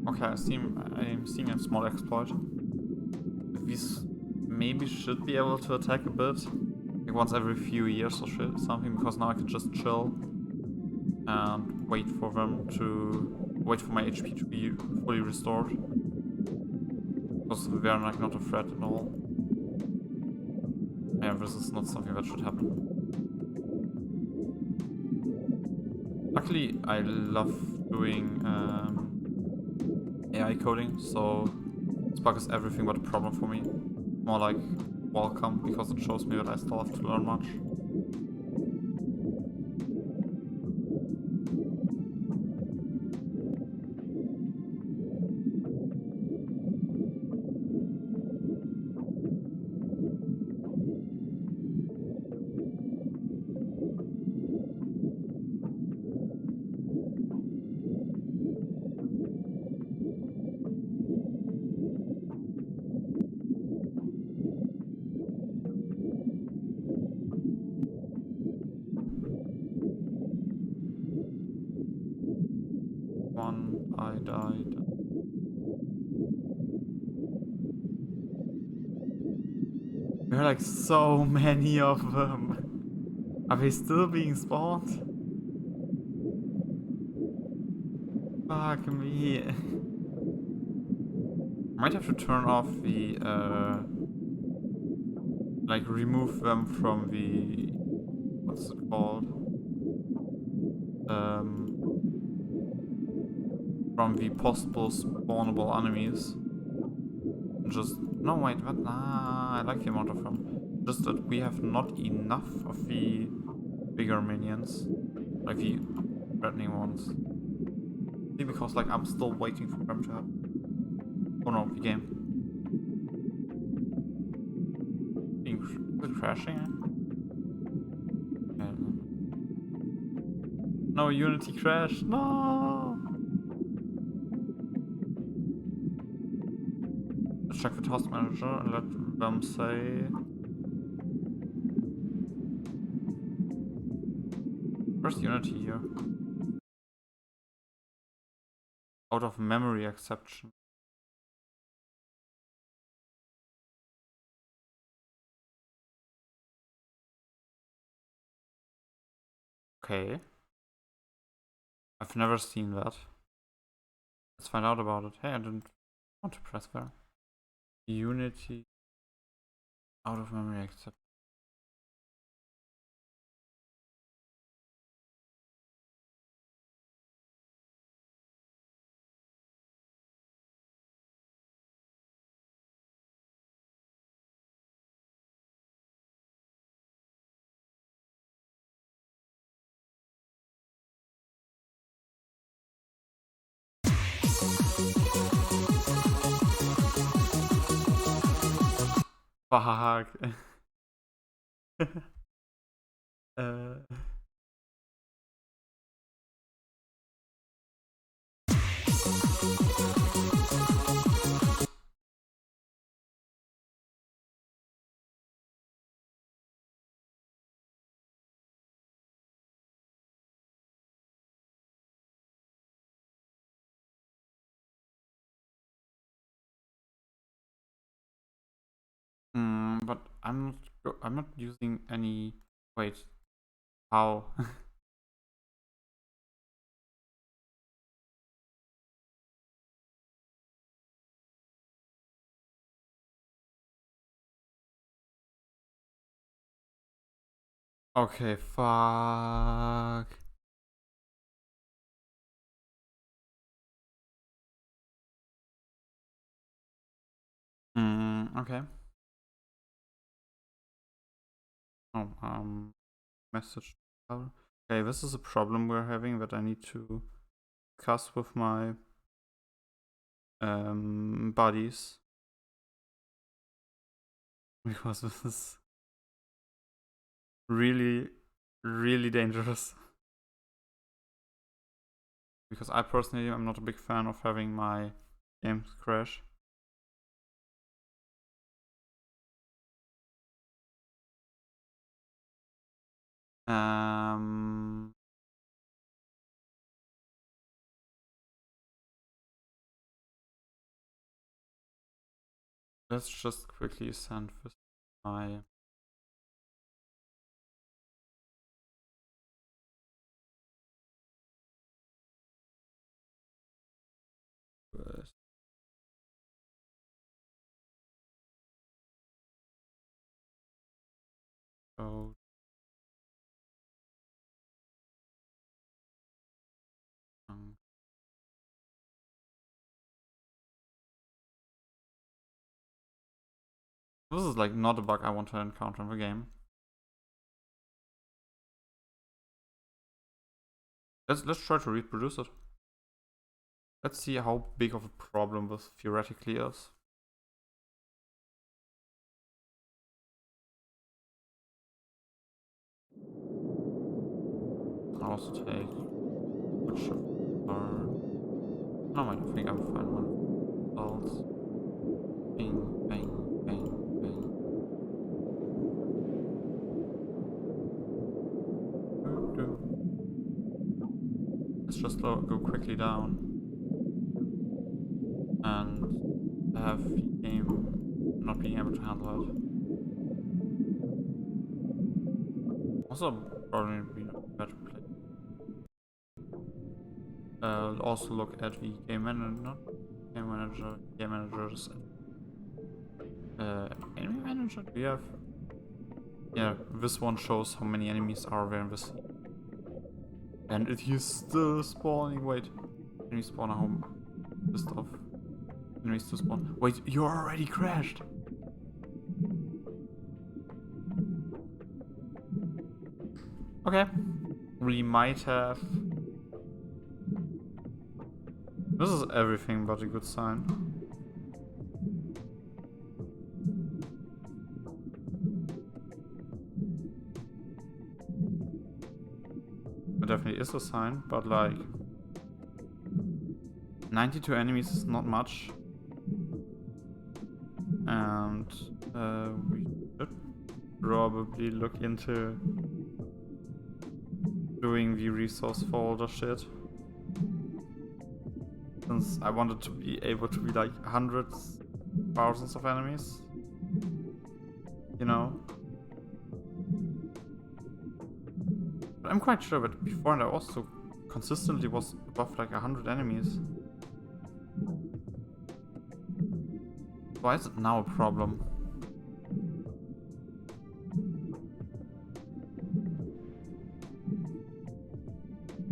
Okay, I'm seeing a small exploit. These maybe should be able to attack a bit. Like once every few years or shit, something, because now I can just chill and wait for my HP to be fully restored. Because they're like not a threat at all. Yeah, this is not something that should happen. Luckily, I love doing AI coding, so this bug is everything but a problem for me. More like welcome, because it shows me that I still have to learn much. I died. There are like so many of them. Are they still being spawned? Fuck me. I might have to turn off the like remove them from the what's it called? From the possible spawnable enemies. Just no wait, what? Nah, I like the amount of them. Just that we have not enough of the bigger minions, like the threatening ones. See, because like I'm still waiting for them to happen. Oh no, the game. Is it crashing? Yeah. No, Unity crash. No. Let's check the task manager and let them say. Where's Unity here? Out of memory exception. Okay. I've never seen that. Let's find out about it. Hey, I didn't want to press there. Unity out of memory exception. Fuck. uh. But I'm not using any. Wait, how? Okay, fuck. Okay. Oh, message. Okay, this is a problem we're having that I need to discuss with my buddies. Because this is really, really dangerous. Because I personally am not a big fan of having my games crash. Let's just quickly send this to my code. This is like not a bug I want to encounter in the game. Let's try to reproduce it. Let's see how big of a problem this theoretically is. I'll also take which are. No, I think I'm fine with results. Bing, bang, bang, bang. Let's just go quickly down and have the game not being able to handle it. Also, probably be a better play. Also look at the game manager, not game manager, game managers. Enemy manager. Do we have Yeah, this one shows how many enemies are there in this. And it is still spawning. Wait, enemy spawner home. List of enemies to spawn. Wait, you already crashed. Okay. We might have. This is everything but a good sign. It definitely is a sign, but like 92 enemies is not much. And we should probably look into doing the resource folder shit. Since I wanted to be able to be like hundreds, thousands of enemies. You know? But I'm quite sure that before and I also consistently was above like 100 enemies. Why is it now a problem?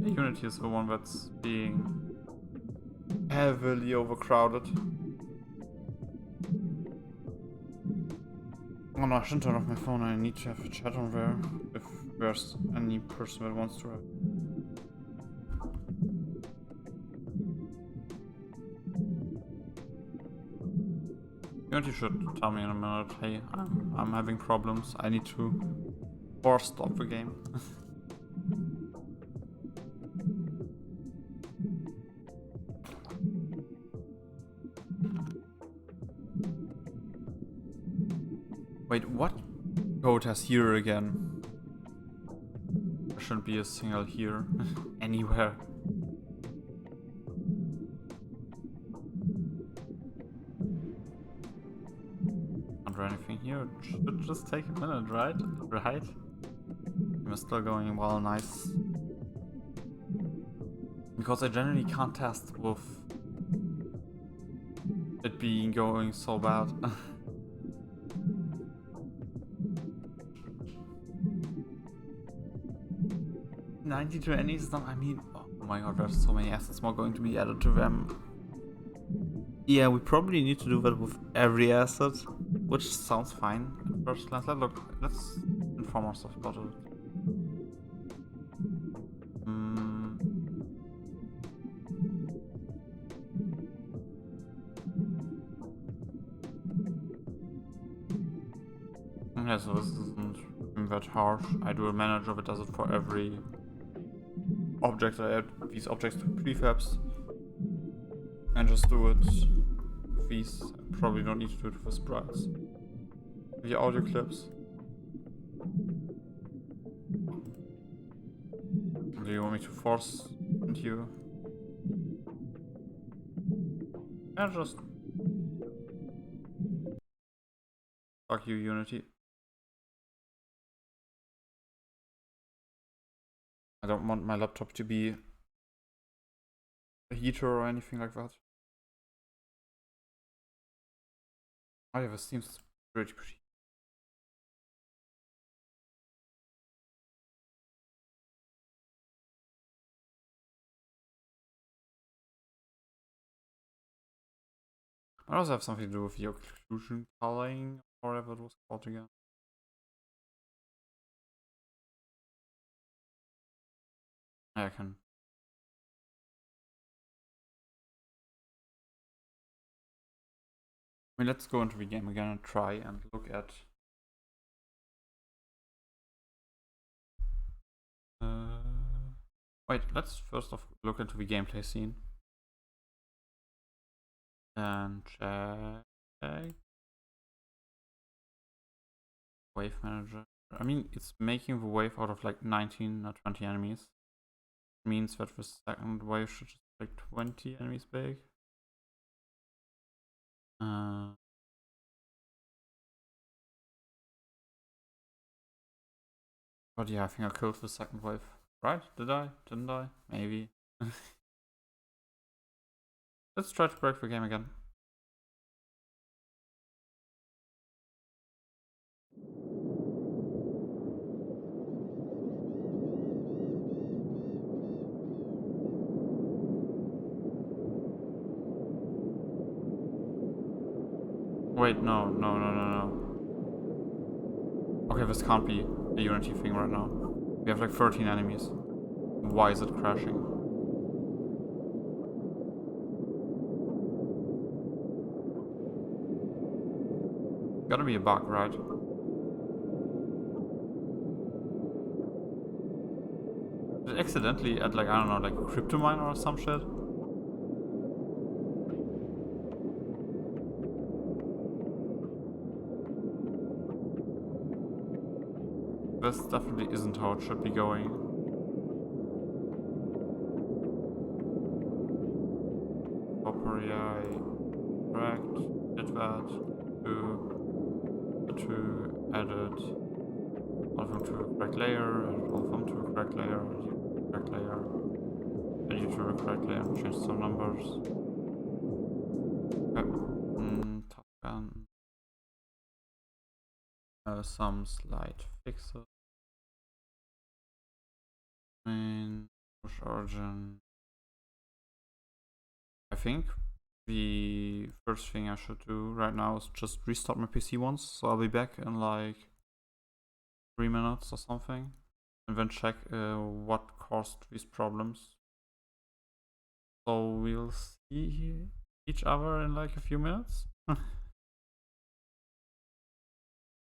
Unity is the one that's being heavily overcrowded. Oh no, I shouldn't turn off my phone. I need to have a chat on there if there's any person that wants to have. Unity should tell me in a minute, hey, I'm having problems. I need to force stop the game. Wait, what code has here again? There shouldn't be a single here anywhere. Under anything here, it should just take a minute, right? Right? We're still going well, nice. Because I generally can't test with it being going so bad. 92 enemies, I mean, oh my god, there's so many assets more going to be added to them. Yeah, we probably need to do that with every asset, which sounds fine at first glance. Let's inform ourselves about it. Yeah, so this isn't that harsh. I do a manager that does it for every object. I add these objects to prefabs and just do it with these. I probably don't need to do it for sprites. The audio clips. Do you want me to force into you? Yeah, just fuck you, Unity. I don't want my laptop to be a heater or anything like that. Oh yeah, this seems pretty. I also have something to do with the occlusion coloring, or whatever it was called again. Yeah, I can. I mean, let's go into the game again and try and look at. Wait, let's first off look into the gameplay scene. And check. Wave manager. I mean, it's making the wave out of like 19 or 20 enemies. It means that the second wave should just be like 20 enemies big. But yeah, I think I killed the second wave. Right? Did I? Didn't I? Maybe. Let's try to break the game again. Wait, no. Okay, this can't be a Unity thing right now. We have like 13 enemies. Why is it crashing? Gotta be a bug, right? Did it accidentally add like, I don't know, like a crypto mine or some shit? This definitely isn't how it should be going. Opera, I correct, did that, to edit all of them to a correct layer, edit all of them to a correct layer, edit to a correct layer, edit to a correct layer, and change some numbers. Okay. Top gun. Some slight fixes. Main push origin. I think the first thing I should do right now is just restart my PC once, so I'll be back in like 3 minutes or something, and then check what caused these problems. So we'll see each other in like a few minutes.